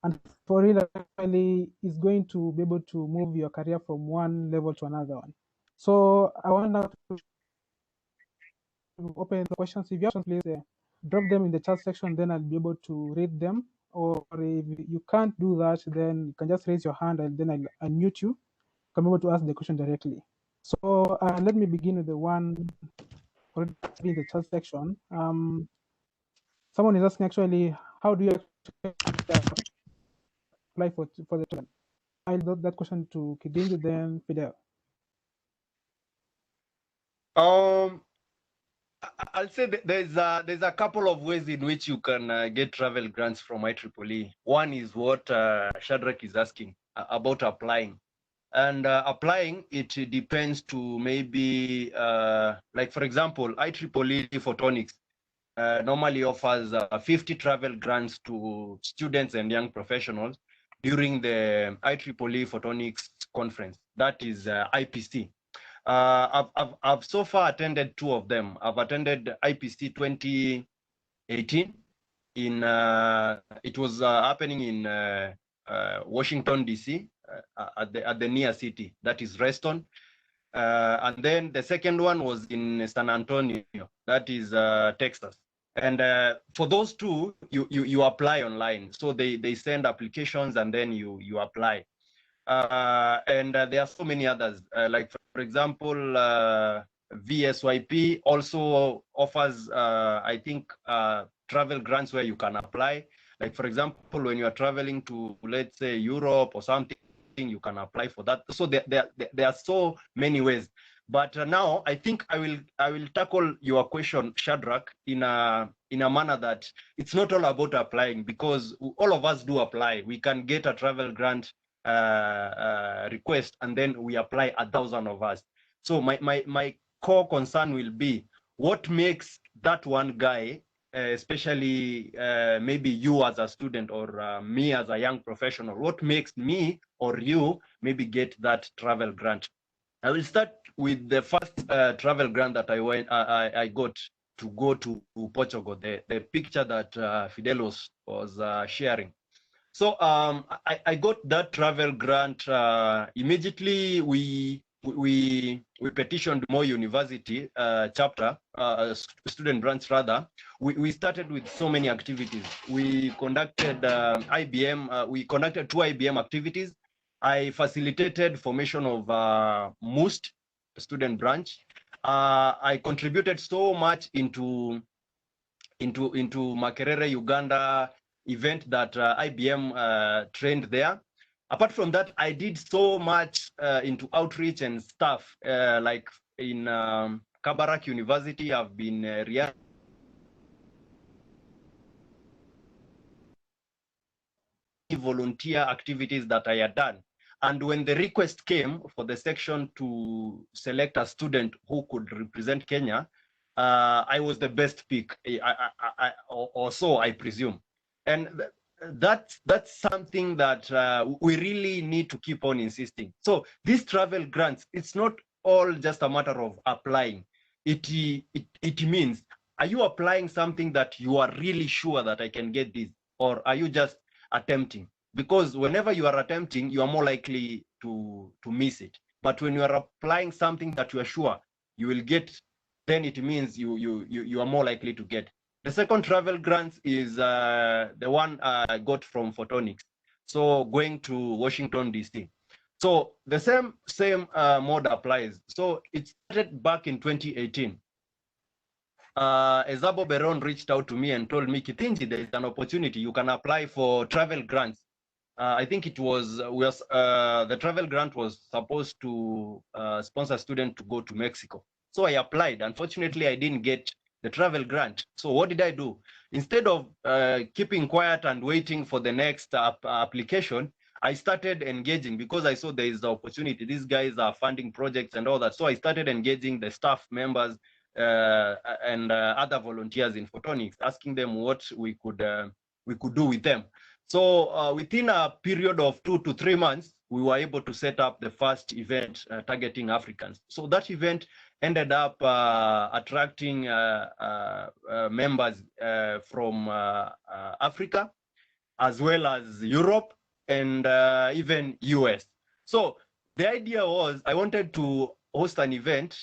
[SPEAKER 1] And for real, actually, is going to be able to move your career from one level to another one. So I want now to open the questions. If you have questions, please drop them in the chat section, then I'll be able to read them. Or if you can't do that, then you can just raise your hand and then I'll unmute you. You can be able to ask the question directly. So let me begin with the one already in the chat section. Someone is asking actually, how do you apply for the children? I'll put that question to Kithinji, then Fidel.
[SPEAKER 4] I'll say there's a couple of ways in which you can get travel grants from IEEE. One is what Shadrach is asking about applying. And applying, it depends to maybe, like for example, IEEE Photonics normally offers 50 travel grants to students and young professionals during the IEEE Photonics conference. That is IPC. I've so far attended 2 of them. I've attended IPC 2018 in it was happening in Washington DC at the near city, that is Reston, and then the second one was in San Antonio, that is Texas. And for those 2, you apply online, so they send applications and then you apply. And there are so many others, like for example, VSYP also offers, I think, travel grants where you can apply. Like for example, when you are traveling to, let's say, Europe or something, you can apply for that. So there are so many ways. But now I think I will tackle your question, Shadrach, in a manner that it's not all about applying, because all of us do apply. We can get a travel grant request, and then we apply 1,000 of us. So my core concern will be what makes that one guy, especially maybe you as a student or me as a young professional, what makes me or you maybe get that travel grant? I will start with the first travel grant that I got to go to Portugal, the picture that Fidel was sharing. So I got that travel grant immediately. We petitioned Moi University chapter, student branch rather. We started with so many activities. We conducted IBM. We conducted 2 IBM activities. I facilitated formation of MUST student branch. I contributed so much into Makerere, Uganda event that IBM trained there. Apart from that, I did so much into outreach and stuff, like in Kabarak University. I've been volunteer activities that I had done. And when the request came for the section to select a student who could represent Kenya, I was the best pick, or so I presume. And that's something that we really need to keep on insisting. So these travel grants, it's not all just a matter of applying. It means, are you applying something that you are really sure that I can get this, or are you just attempting? Because whenever you are attempting, you are more likely to miss it. But when you are applying something that you are sure you will get, then it means you are more likely to get. The second travel grant is the one I got from Photonics. So going to Washington, DC. So the same mode applies. So it started back in 2018. Ezabo Beron reached out to me and told me, Kithinji, there is an opportunity. You can apply for travel grants. I think it was, the travel grant was supposed to sponsor a student to go to Mexico. So I applied. Unfortunately, I didn't get the travel grant. So what did I do? Instead of keeping quiet and waiting for the next application, I started engaging, because I saw there is the opportunity. These guys are funding projects and all that. So I started engaging the staff members and other volunteers in Photonics, asking them what we could we could do with them. So within a period of 2 to 3 months, we were able to set up the first event targeting Africans. So that event ended up attracting members from Africa, as well as Europe and even US. So the idea was I wanted to host an event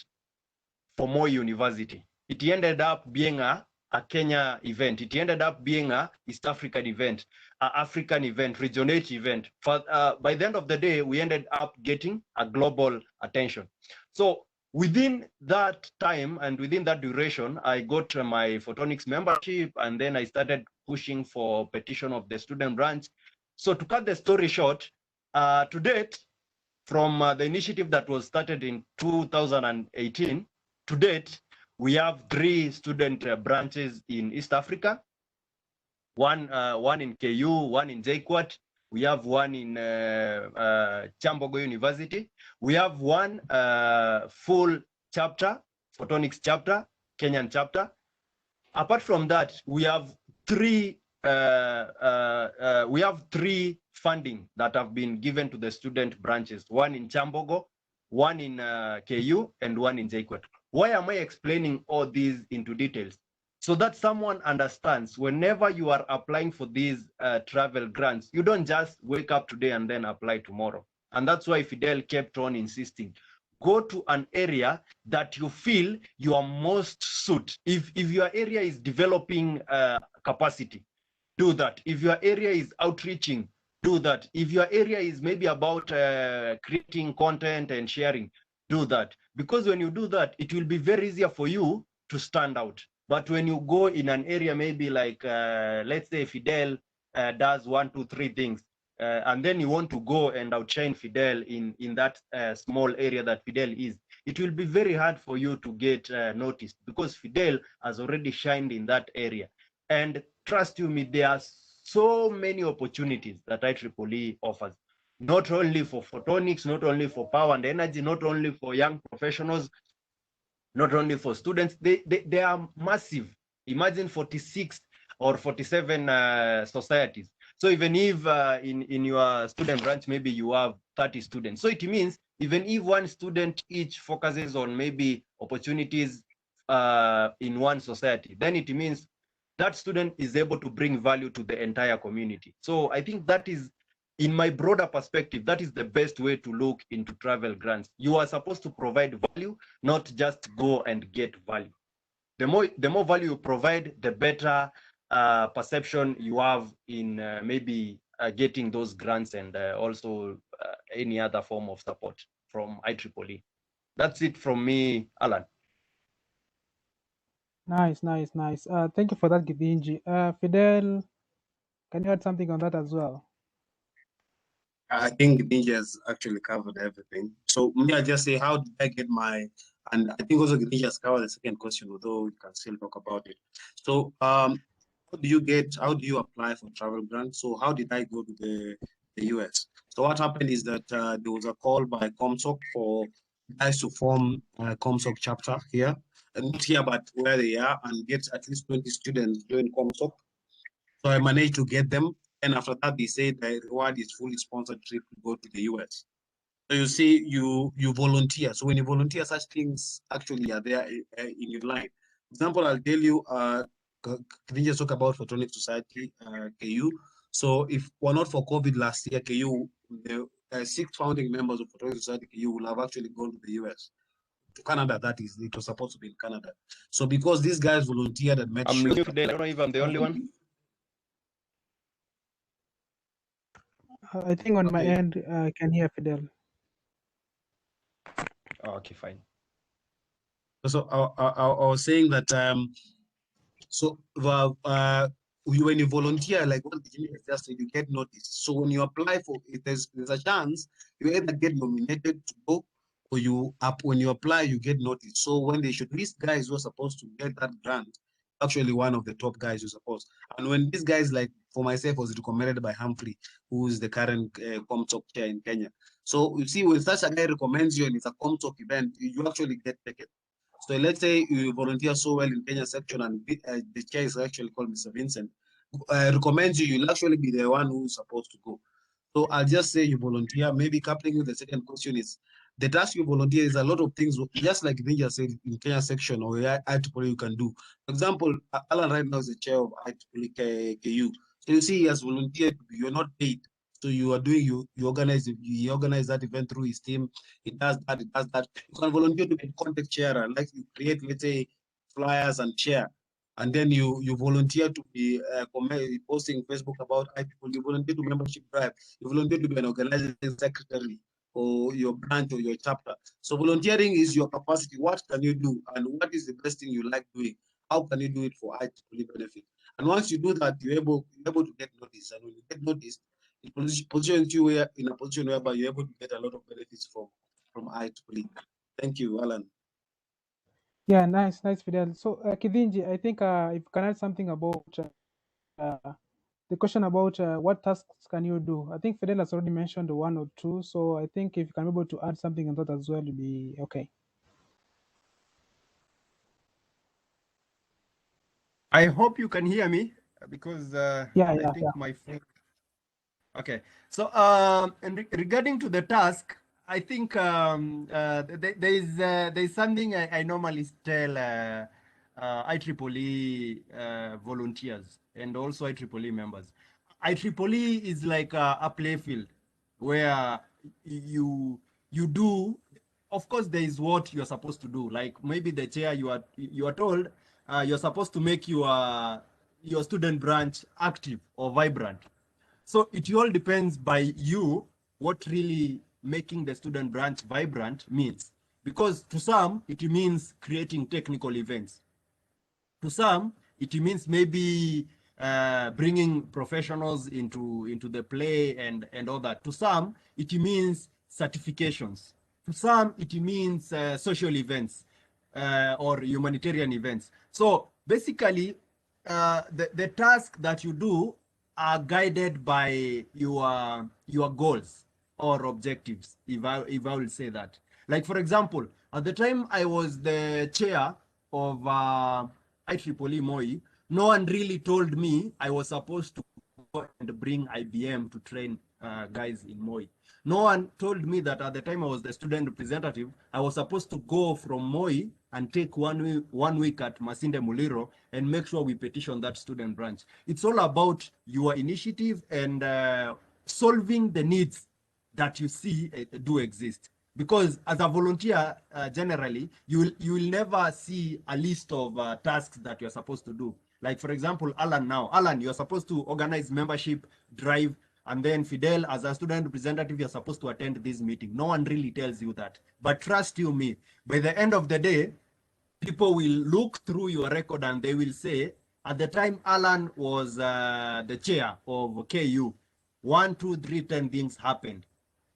[SPEAKER 4] for Moi University. It ended up being a Kenya event. It ended up being a East African event, an African event, Region 8 event. By the end of the day, we ended up getting a global attention. So within that time and within that duration, I got my Photonics membership, and then I started pushing for petition of the student branch. So to cut the story short, to date, from the initiative that was started in 2018, to date, we have 3 student branches in East Africa, one in KU, one in JKUAT. We have one in Chambogo University. We have one full chapter, Photonics chapter, Kenyan chapter. Apart from that, we have 3 funding that have been given to the student branches, one in Chambogo, one in KU, and one in JKUAT. Why am I explaining all these into details? So that someone understands whenever you are applying for these travel grants, you don't just wake up today and then apply tomorrow. And that's why Fidel kept on insisting, go to an area that you feel you are most suit. If your area is developing capacity, do that. If your area is outreaching, do that. If your area is maybe about creating content and sharing, do that. Because when you do that, it will be very easier for you to stand out. But when you go in an area, maybe like, let's say Fidel does 1, 2, 3 things, and then you want to go and outshine Fidel in that small area that Fidel is, it will be very hard for you to get noticed, because Fidel has already shined in that area. And trust you me, there are so many opportunities that IEEE offers, not only for photonics, not only for power and energy, not only for young professionals, not only for students. They are massive. Imagine 46 or 47 societies. So even if in your student branch, maybe you have 30 students. So it means even if one student each focuses on maybe opportunities in one society, then it means that student is able to bring value to the entire community. So I think that is, in my broader perspective, that is the best way to look into travel grants. You are supposed to provide value, not just go and get value. The more value you provide, the better perception you have in maybe getting those grants and also any other form of support from IEEE. That's it from me, Alan.
[SPEAKER 1] Nice. Thank you for that, Kithinji. Fidel, can you add something on that as well?
[SPEAKER 3] I think Kithinji has actually covered everything. So me, I just say, how did I get my, and I think also Kithinji has covered the second question, although we can still talk about it. So how do you apply for travel grants? So how did I go to the US? So what happened is that there was a call by ComSoc for guys to form a ComSoc chapter here, and not here, but where they are, and get at least 20 students doing ComSoc. So I managed to get them. And after that, they said the reward is fully sponsored trip to go to the US. So you see, you volunteer. So when you volunteer, such things actually are there in your line. For example, I'll tell you, we just talk about Photonics Society, KU. So if we're not for COVID last year, KU, the 6 founding members of Photonics Society, KU, will have actually gone to the US. To Canada, that is, it was supposed to be in Canada. So because these guys volunteered and made sure.
[SPEAKER 4] I don't know if I'm the only one.
[SPEAKER 1] I think on my end, I can hear Fidel.
[SPEAKER 4] Oh, okay, fine.
[SPEAKER 3] So I was saying that when you volunteer, like what Jimmy has just said, you get noticed. So when you apply for it, there's a chance you either get nominated to go, or when you apply, you get noticed. So when they should list guys who are supposed to get that grant, actually one of the top guys who's supposed. And when these guys, like for myself, was recommended by Humphrey, who is the current ComTalk chair in Kenya. So you see, when such a guy recommends you and it's a ComTalk event, you actually get taken. So let's say you volunteer so well in Kenya section, and the chair is actually called Mr. Vincent. recommends you, you'll actually be the one who's supposed to go. So I'll just say you volunteer. Maybe coupling with the second question is the task you volunteer is a lot of things, just like Ninja said in Kenya section or IEEE you can do. For example, Alan right now is the chair of IEEE KU. So you see, he has volunteered, you're not paid. So you are doing, you organize that event through his team. He does that, he does that. You can volunteer to be a contact sharer, like you create, let's say, flyers and share. And then you volunteer to be posting Facebook about people. You volunteer to membership drive. You volunteer to be an organizing secretary or your branch or your chapter. So volunteering is your capacity. What can you do? And what is the best thing you like doing? How can you do it for IEEE benefit? And once you do that, you're able to get noticed. And when you get noticed, it positions you in a position whereby you're able to get a lot of benefits from IEEE. Thank you, Alan.
[SPEAKER 1] Yeah, nice, Fidel. So, Kithinji, I think if you can add something about the question about what tasks can you do. I think Fidel has already mentioned one or two, so I think if you can be able to add something on that as well, it'll be okay.
[SPEAKER 4] I hope you can hear me because I think my phone. Okay, so and regarding to the task, I think there's something I normally tell IEEE volunteers and also IEEE members. IEEE is like a play field where you do. Of course, there is what you're supposed to do. Like maybe the chair you are told you're supposed to make your student branch active or vibrant. So it all depends by you what really making the student branch vibrant means. Because to some, it means creating technical events. To some, it means maybe bringing professionals into the play and all that. To some, it means certifications. To some, it means social events or humanitarian events. So basically, the task that you do are guided by your goals or objectives, if I will say that. Like for example, at the time I was the chair of IEEE Moi, no one really told me I was supposed to go and bring IBM to train guys in Moi. No one told me that at the time I was the student representative, I was supposed to go from Moi and take 1 week at Masinde Muliro and make sure we petition that student branch. It's all about your initiative and solving the needs that you see do exist. Because as a volunteer, generally, you will never see a list of tasks that you're supposed to do. Like, for example, Alan, you're supposed to organize membership drive, and then Fidel, as a student representative, you're supposed to attend this meeting. No one really tells you that. But trust you me, by the end of the day, people will look through your record and they will say, at the time Alan was the chair of KU, 1, 2, 3, 10 things happened.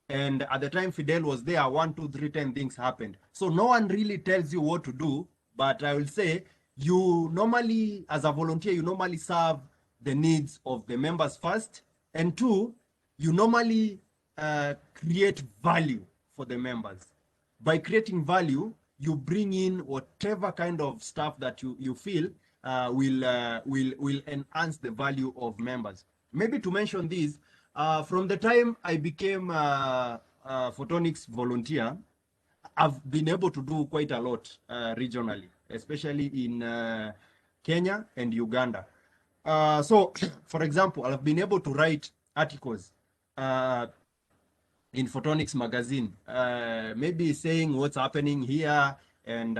[SPEAKER 4] And at the time Fidel was there, 1, 2, 3, 10 things happened. So no one really tells you what to do, but I will say you normally, as a volunteer, you normally serve the needs of the members first. And 2, you normally create value for the members. By creating value, you bring in whatever kind of stuff that you feel will enhance the value of members. Maybe to mention this, from the time I became a photonics volunteer, I've been able to do quite a lot regionally, especially in Kenya and Uganda. So, for example, I've been able to write articles in Photonics magazine, maybe saying what's happening here and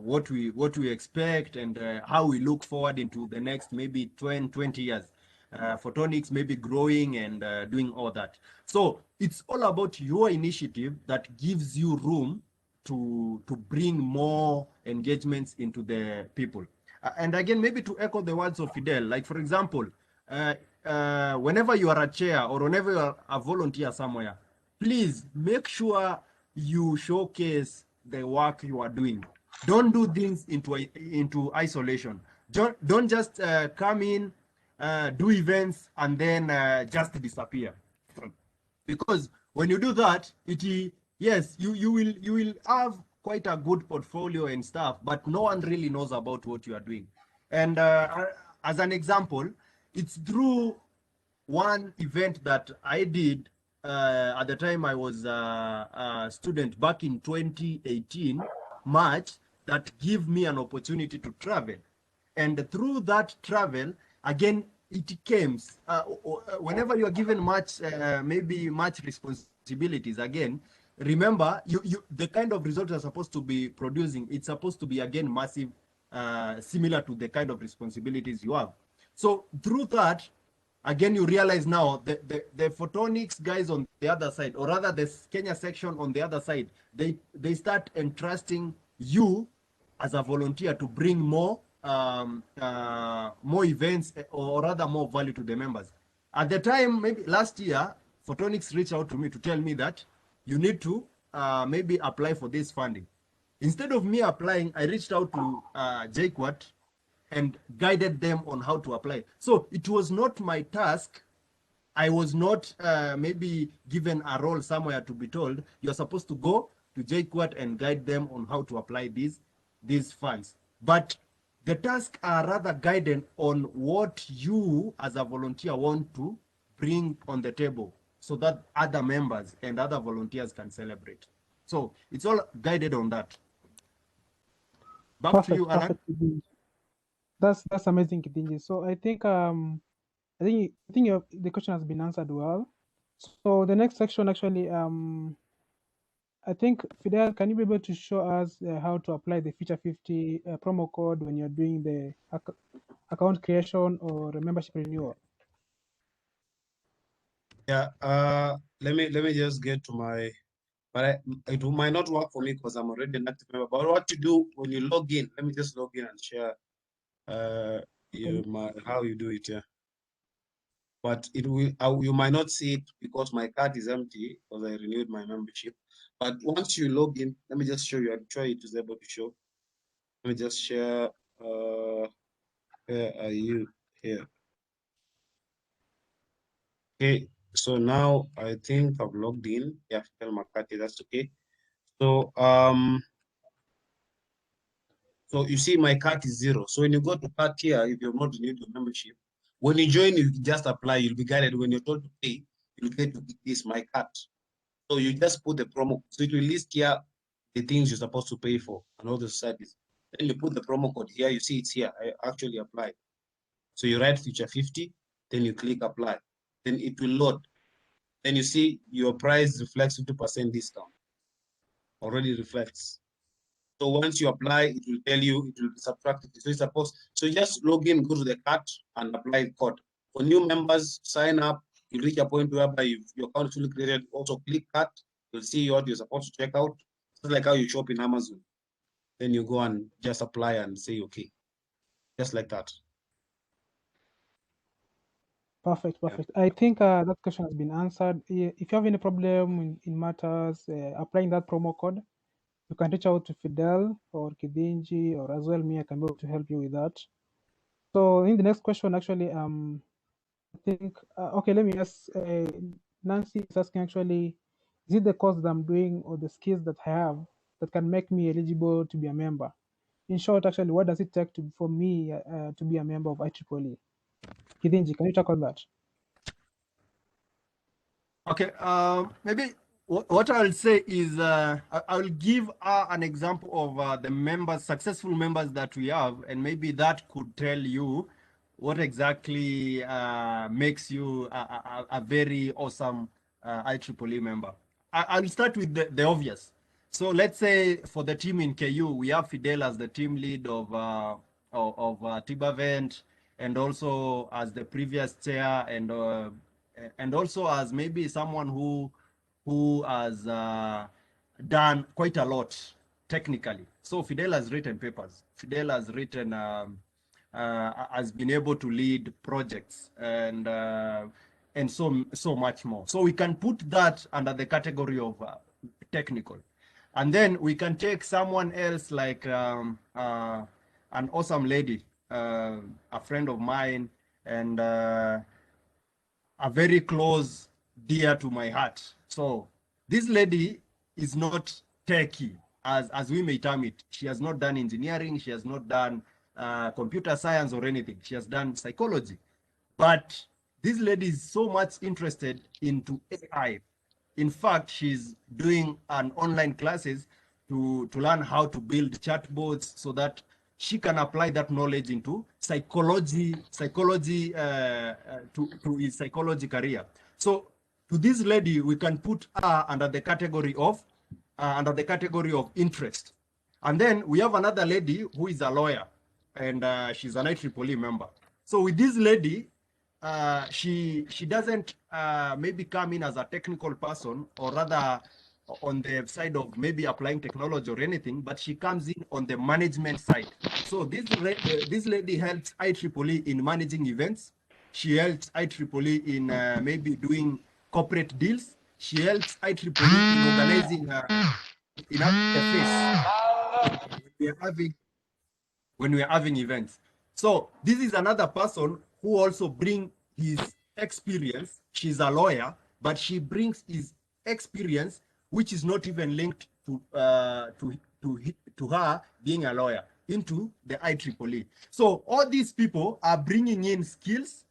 [SPEAKER 4] what we expect and how we look forward into the next maybe 20 years. Photonics maybe growing and doing all that. So it's all about your initiative that gives you room to bring more engagements into the people. And again, maybe to echo the words of Fidel, like for example, whenever you are a chair or whenever you are a volunteer somewhere, please make sure you showcase the work you are doing. Don't do things into isolation. Don't just come in, do events, and then just disappear. Because when you do that, yes, you will have quite a good portfolio and stuff, but no one really knows about what you are doing. And as an example, it's through one event that I did at the time I was a student back in 2018, March, that gave me an opportunity to travel. And through that travel, again, it came, whenever you are given much, maybe much responsibilities, again, remember, the kind of results you're supposed to be producing, it's supposed to be, again, massive, similar to the kind of responsibilities you have. So through that, again, you realize now the photonics guys on the other side, or rather the Kenya section on the other side, they start entrusting you as a volunteer to bring more events, or rather more value to the members. At the time, maybe last year, Photonics reached out to me to tell me that you need to maybe apply for this funding. Instead of me applying, I reached out to JQuat and guided them on how to apply. So it was not my task. I was not maybe given a role somewhere to be told, you're supposed to go to JQuat and guide them on how to apply these funds. But the tasks are rather guided on what you as a volunteer want to bring on the table so that other members and other volunteers can celebrate. So it's all guided on that. Back to you, Alan.
[SPEAKER 1] Perfect. That's amazing, Kithinji. So I think the question has been answered well. So the next section actually I think, Fidel, can you be able to show us how to apply the Feature 50 promo code when you're doing the account creation or membership renewal?
[SPEAKER 3] Yeah, let me just get to my, but it might not work for me because I'm already an active member. But what to do when you log in? Let me just log in and share how you do it. Yeah, but it will you might not see it because my card is empty because I renewed my membership. But once you log in, let me just show you. I'm sure it is able to show. Let me just share. Where are you here? Okay, so now I think I've logged in. Yeah, Fidel Makatia, that's okay. So so you see my card is 0. So when you go to card here, if you're not renewed your membership, when you join, you just apply, you'll be guided. When you're told to pay, you'll get to this my card. So you just put the promo. So it will list here the things you're supposed to pay for and all the societies. Then you put the promo code here, you see it's here. I actually applied. So you write Feature 50, then you click apply. Then it will load. Then you see your price reflects 50% discount. Already reflects. So once you apply, it will tell you, it will be subtracted. So it's supposed, so you just log in, go to the card and apply the code. For new members, sign up, you reach a point whereby your account is fully created, also click card, you'll see what you're supposed to check out. It's like how you shop in Amazon. Then you go and just apply and say, okay, just like that.
[SPEAKER 1] Perfect. I think that question has been answered. If you have any problem in matters applying that promo code, you can reach out to Fidel or Kithinji or as well me. I can be able to help you with that. So in the next question, actually, I think okay. Let me ask. Nancy is asking actually, is it the course that I'm doing or the skills that I have that can make me eligible to be a member? In short, actually, what does it take for me to be a member of IEEE? Kithinji, can you talk on that?
[SPEAKER 4] Okay, maybe what I'll say is I'll give an example of the members, successful members that we have, and maybe that could tell you what exactly makes you a very awesome IEEE member. I'll start with the obvious. So let's say for the team in KU, we have Fidel as the team lead of Tibavent, and also as the previous chair, and also as maybe someone who has done quite a lot technically. So Fidel has written papers. Fidel has written, has been able to lead projects and so much more. So we can put that under the category of technical. And then we can take someone else like an awesome lady, a friend of mine, and a very close, dear to my heart. So this lady is not techie, as we may term it. She has not done engineering. She has not done computer science or anything. She has done psychology. But this lady is so much interested into AI. In fact, she's doing an online classes to learn how to build chatbots so that she can apply that knowledge into psychology to his psychology career. So to this lady, we can put her under the category of interest. And then we have another lady who is a lawyer, and she's an IEEE member. So with this lady, she doesn't maybe come in as a technical person, or rather on the side of maybe applying technology or anything, but she comes in on the management side. So this lady helps IEEE in managing events. She helps IEEE in maybe doing corporate deals. She helps IEEE in organizing in having a face when we are having events. So this is another person who also brings his experience. She's a lawyer, but she brings his experience, which is not even linked to her being a lawyer, into the IEEE. So all these people are bringing in skills.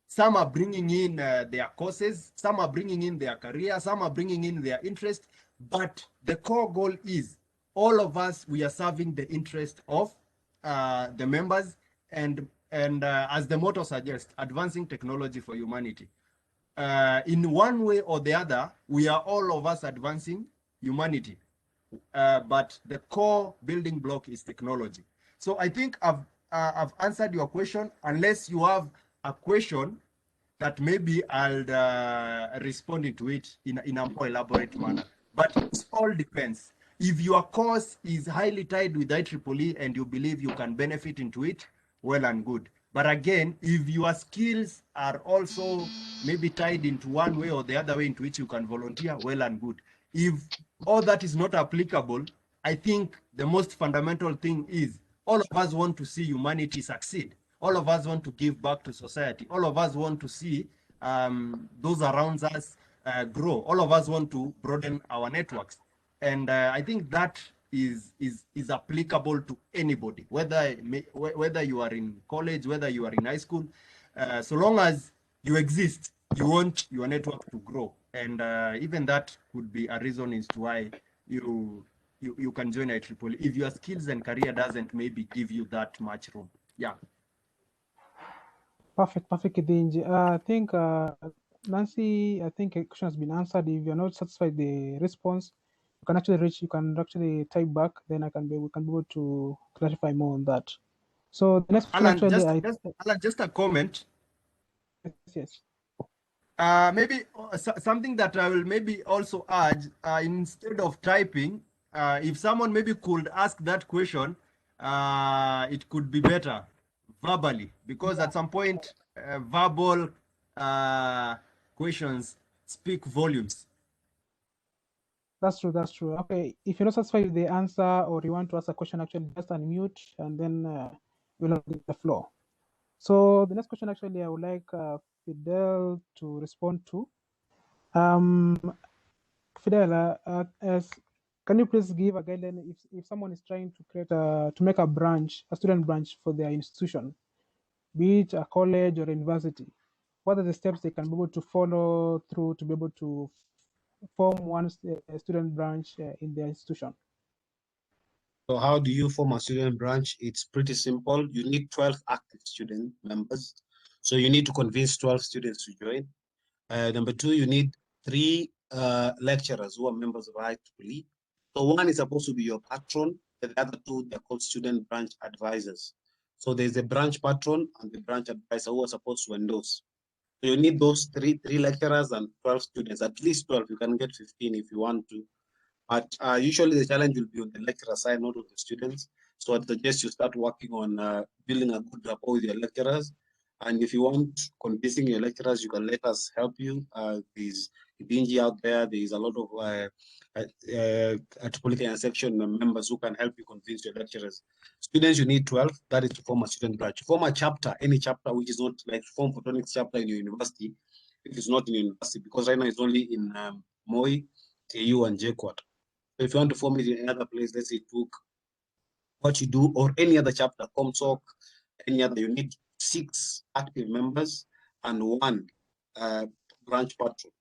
[SPEAKER 4] Some are bringing in their courses, some are bringing in their career, some are bringing in their interest, but the core goal is all of us, we are serving the interest of the members, and as the motto suggests, advancing technology for humanity. In one way or the other, we are all of us advancing humanity, but the core building block is technology. So I think I've answered your question, unless you have a question that maybe I'll respond to it in a more elaborate manner. But it all depends. If your course is highly tied with IEEE and you believe you can benefit into it, well and good. But again, if your skills are also maybe tied into one way or the other way into which you can volunteer, well and good. If all that is not applicable, I think the most fundamental thing is all of us want to see humanity succeed. All of us want to give back to society. All of us want to see those around us grow. All of us want to broaden our networks. And I think that is applicable to anybody, whether you are in college, whether you are in high school. So long as you exist, you want your network to grow. And even that could be a reason as to why you can join IEEE if your skills and career doesn't maybe give you that much room. Yeah.
[SPEAKER 1] Perfect, Kithinji. I think Nancy, I think a question has been answered. If you're not satisfied with the response, you can actually type back. Then we can be able to clarify more on that. So the next question
[SPEAKER 4] Alan, just a comment.
[SPEAKER 1] Yes.
[SPEAKER 4] Maybe something that I will maybe also add, instead of typing, if someone maybe could ask that question, it could be better verbally, because at some point, verbal questions speak volumes.
[SPEAKER 1] That's true. Okay, if you're not satisfied with the answer or you want to ask a question, actually just unmute and then we'll get the floor. So the next question, actually, I would like Fidel to respond to. Fidel, can you please give a guideline if someone is trying to create to make a student branch for their institution, be it a college or a university? What are the steps they can be able to follow through to be able to form one student branch in their institution?
[SPEAKER 3] So how do you form a student branch? It's pretty simple. You need 12 active student members. So you need to convince 12 students to join. Number two, you need 3 lecturers who are members of IEEE. So one is supposed to be your patron, and the other 2, they're called student branch advisors. So there's a branch patron and the branch advisor who are supposed to endorse. So you need those three lecturers and 12 students, at least 12. You can get 15 if you want to. But usually the challenge will be on the lecturer side, not on the students. So I'd suggest you start working on building a good rapport with your lecturers. And if you want convincing your lecturers, you can let us help you. There's Kithinji out there. There is a lot of IEEE section members who can help you convince your lecturers. Students, you need 12. That is to form a student branch. Form a chapter, any chapter which is not like form Photonics chapter in your university. If it's not in your university, because right now it's only in Moi, TU, and JKUAT. If you want to form it in another place, let's say Took, What You Do, or any other chapter, ComSoc, any other, you need 6 active members and 1 branch patron.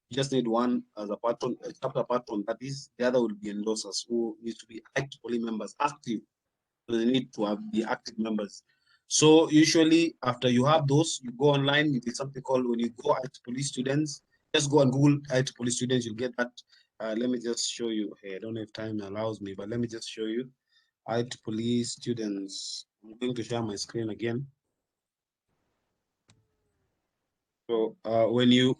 [SPEAKER 3] You just need 1 as a patron, a chapter patron. That is, the other will be endorsers who need to be IEEE members active. So they need to be active members. So usually after you have those, you go online, you get something called, when you go IEEE students, just go and Google IEEE students, you'll get that. Let me just show you. Hey, I don't know if time allows me, but let me just show you. IEEE students. I'm going to share my screen again. So when you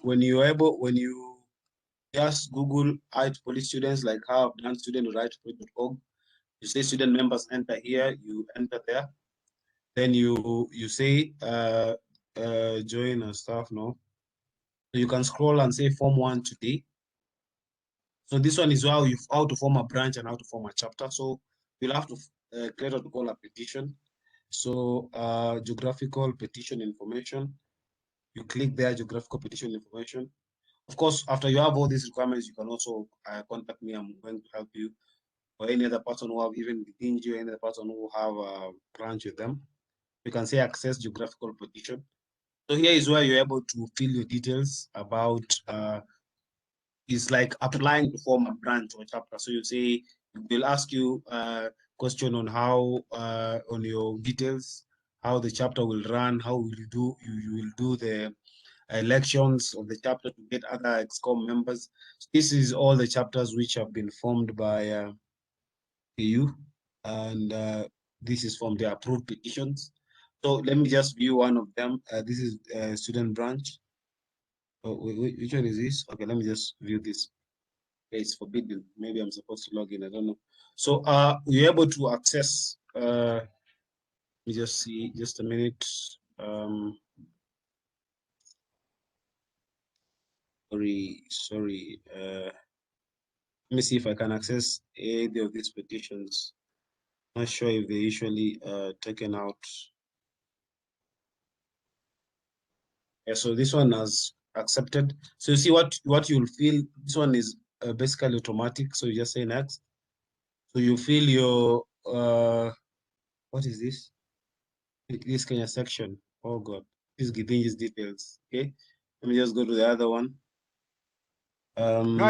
[SPEAKER 3] just Google IEEE students, like how I've done student with IEEE.org, you say student members, enter here, you enter there. Then you say join and stuff. No, you can scroll and say form 1 today. So this one is how to form a branch and how to form a chapter. So you'll have to create what we call a petition. So geographical petition information. You click there, geographical petition information. Of course, after you have all these requirements, you can also contact me. I'm going to help you, or any other person who have even Kithinji, or any other person who have a branch with them. You can say access geographical petition. So here is where you're able to fill your details about, it's like applying to form a branch or chapter. So you say, they'll ask you a question on how, on your details, how the chapter will run, how will you do, you will do the elections of the chapter to get other EXCOM members. This is all the chapters which have been formed by EU, and this is from the approved petitions. So let me just view one of them. This is student branch. Oh, which one is this? Okay, let me just view this. Okay, it's forbidden. Maybe I'm supposed to log in. I don't know. So we're able to access. Let me just see. Just a minute. Sorry. Let me see if I can access any of these petitions. Not sure if they usually taken out. Yeah, so this one has accepted. So you see what you'll feel. This one is basically automatic. So you just say next. So you fill your what is this? This Kenya section. Oh God, this is Kithinji's details. Okay, let me just go to the other one.
[SPEAKER 4] No,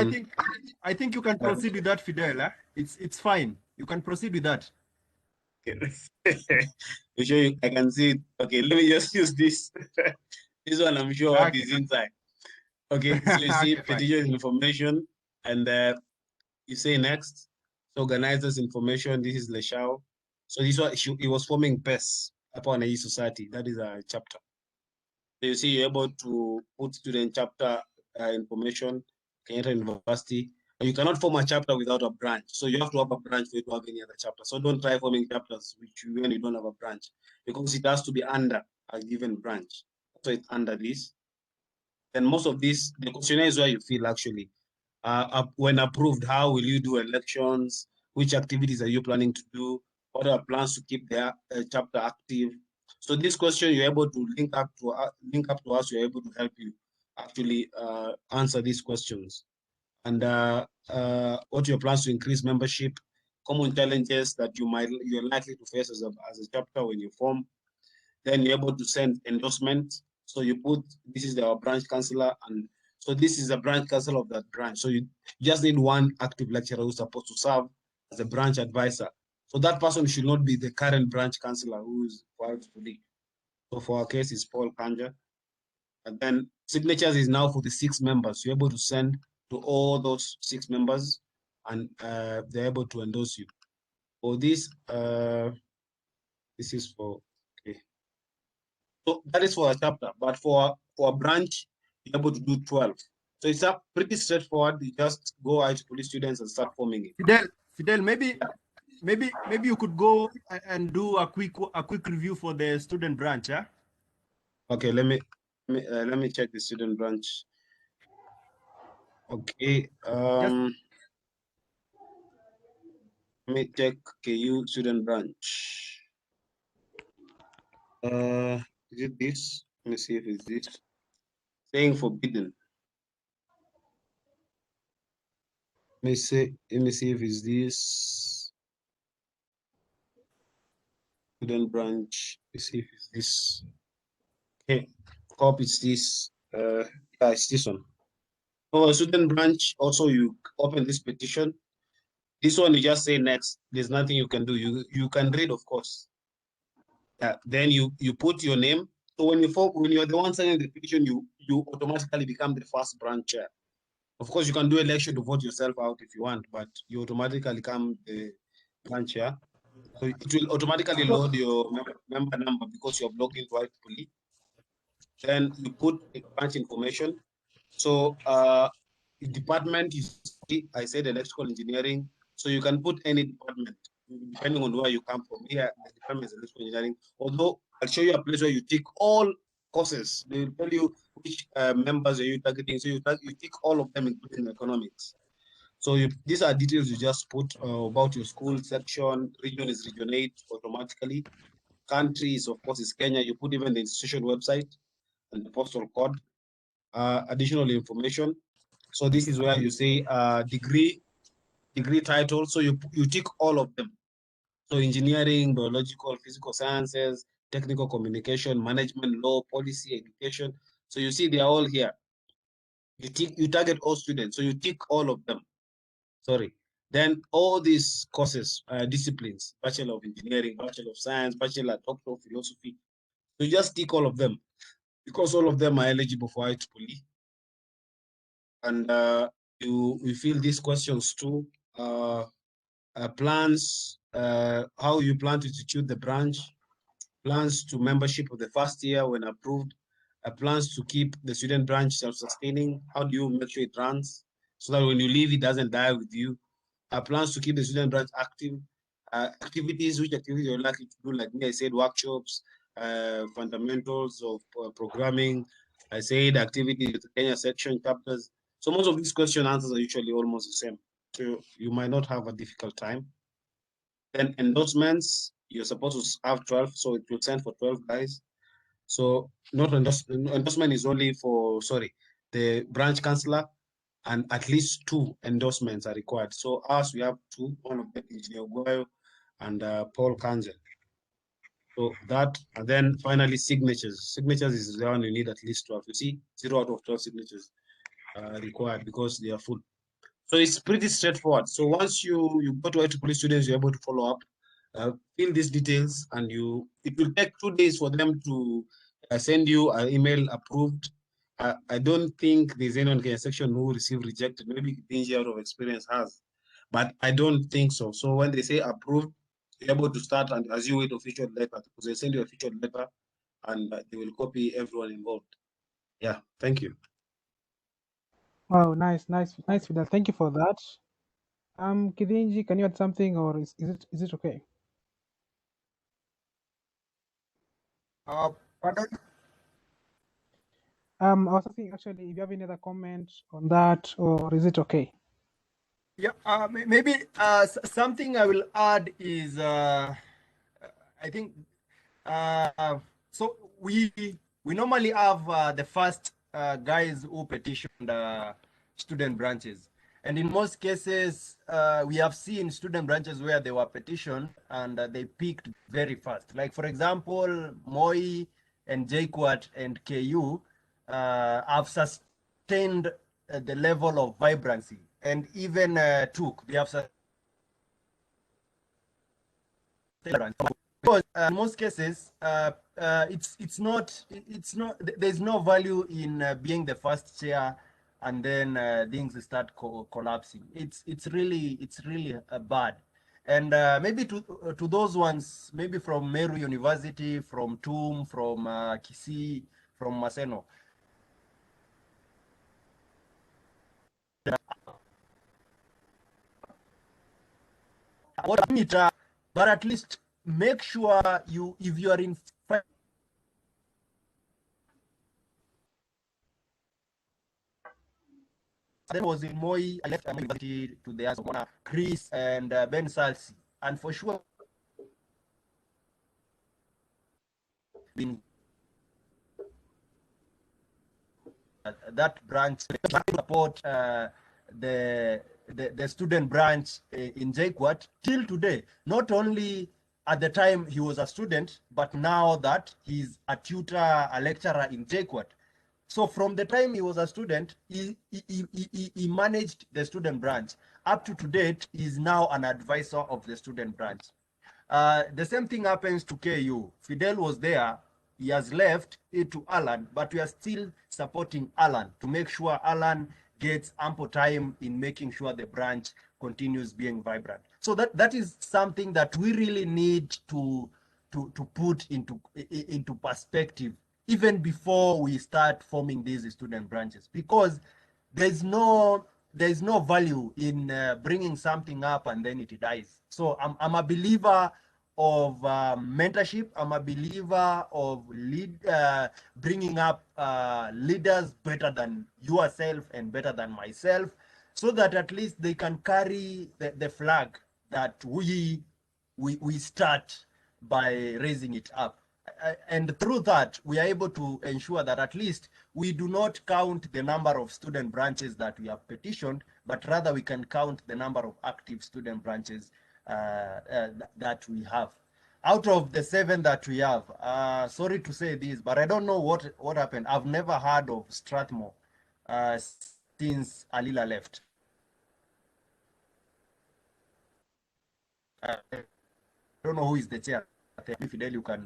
[SPEAKER 4] I think you can proceed with that, Fidel. Eh? It's fine. You can proceed with that.
[SPEAKER 3] To show you, I can see it. Okay, let me just use this. This one, I'm sure what is inside. Okay, so you see
[SPEAKER 4] Okay, fine.
[SPEAKER 3] petition information, and you say next. So organizers information. This is Leshao. So this one, it was forming PES upon a society. That is a chapter. So you see, you're able to put student chapter information, Kenyatta University. And you cannot form a chapter without a branch. So you have to have a branch for you to have any other chapter. So don't try forming chapters when you don't have a branch, because it has to be under a given branch. So it's under this. Then most of this, the questionnaire is where you feel actually, when approved, how will you do elections? Which activities are you planning to do? What are plans to keep the chapter active? So this question, you're able to link up to us. You're able to help you actually answer these questions. And what are your plans to increase membership? Common challenges that you're likely to face as a chapter when you form. Then you're able to send endorsement. So you put, this is our branch councillor, and so this is a branch councillor of that branch. So you just need 1 active lecturer who's supposed to serve as a branch advisor. So that person should not be the current branch councillor who is required to leave. So for our case, it's Paul Kanja. And then signatures is now for the 6 members. You're able to send to all those 6 members, and they're able to endorse you. For this, this is for, okay. So that is for a chapter, but for a branch, you're able to do 12. So it's pretty straightforward. You just go out to police students and start forming it.
[SPEAKER 4] Fidel, maybe you could go and do a quick review for the student branch, yeah?
[SPEAKER 3] Okay, let me check the student branch. Okay, let me check KU student branch. Is it this? Let me see if it's this. Saying forbidden. Let me see if it's this. student branch. Let's see if it's this. Okay, hope it's this. Yeah, it's this one. For a student branch, also you open this petition. This one you just say next. There's nothing you can do. You can read, of course. Then you put your name. So when you're the one signing the petition, you automatically become the first branch chair. Of course, you can do election to vote yourself out if you want, but you automatically become the branch chair. So it will automatically load your member number because you're logged into IEEE. Then you put the branch information. So department is, I said electrical engineering. So you can put any department depending on where you come from. Here, the department is electrical engineering. Although I'll show you a place where you tick all courses. They will tell you which members are you targeting. So you tick all of them, including economics. So these are details you just put about your school section. Region is region 8 automatically. Country is, of course, is Kenya. You put even the institution website and the postal code. Additional information. So this is where you say degree title. So you tick all of them. So engineering, biological, physical sciences, technical communication, management, law, policy, education. So you see they are all here. You target all students. So you tick all of them. Sorry. Then all these courses, disciplines, Bachelor of Engineering, Bachelor of Science, Bachelor, Doctor of Philosophy. So you just tick all of them because all of them are eligible for IEEE. And you fill these questions too. Plans, how you plan to institute the branch, plans to membership of the first year when approved, plans to keep the student branch self-sustaining. How do you make sure it runs so that when you leave, it doesn't die with you? Plans to keep the student branch active. Activities, which activities you're likely to do, like me, I said workshops, fundamentals of programming. I said activities with the Kenya section chapters. So most of these question answers are usually almost the same. So you might not have a difficult time. Then endorsements, you're supposed to have 12, so it will send for 12 guys. So not endorsement is only for, sorry, the branch councillor, and at least 2 endorsements are required. So us, we have 2, one of them, Engineer Guayo and Paul Kanzel. So that, and then finally signatures. Signatures is the one you need at least 12. You see, 0 out of 12 signatures required because they are full. So it's pretty straightforward. So once you go to IEEE students, you're able to follow up, fill these details, and it will take 2 days for them to send you an email approved. I don't think there's anyone in Kenya section who received rejected. Maybe Kithinji out of experience has, but I don't think so. So when they say approved, you're able to start, and as you wait official letter, because they send you official letter, and they will copy everyone involved. Yeah, thank you.
[SPEAKER 1] Wow, nice, Fidel. Thank you for that. Kithinji, can you add something, or is it okay?
[SPEAKER 2] Pardon?
[SPEAKER 1] I was asking actually if you have any other comment on that, or is it okay?
[SPEAKER 2] Yeah, maybe something I will add is I think so we normally have the first guys who petitioned student branches, and in most cases we have seen student branches where they were petitioned and they peaked very fast. Like for example, Moi and JKUAT and KU have sustained the level of vibrancy, and even TUK, they have sustained because in most cases it's not there's no value in being the first chair and then things start collapsing. It's really bad. And maybe to those ones, maybe from Meru University, from TUM, from Kisii, from Maseno, but at least make sure if you are in that was in Moi, I left University to the Asomona, Chris and Ben Salsi, and for sure in that branch support the student branch in JKUAT till today. Not only at the time he was a student, but now that he's a tutor, a lecturer in JKUAT. So from the time he was a student, he managed the student branch. Up to date, he's now an advisor of the student branch. The same thing happens to KU. Fidel was there. He has left it to Alan, but we are still supporting Alan to make sure Alan gets ample time in making sure the branch continues being vibrant. So that is something that we really need to put into perspective even before we start forming these student branches, because there's no value in bringing something up and then it dies. So I'm a believer of mentorship. I'm a believer of bringing up leaders better than yourself and better than myself, so that at least they can carry the flag that we start by raising it up. And through that, we are able to ensure that at least we do not count the number of student branches that we have petitioned, but rather we can count the number of active student branches that we have. Out of the 7 that we have, sorry to say this, but I don't know what happened. I've never heard of Strathmore since Alila left. I don't know who is the chair. Fidel, you can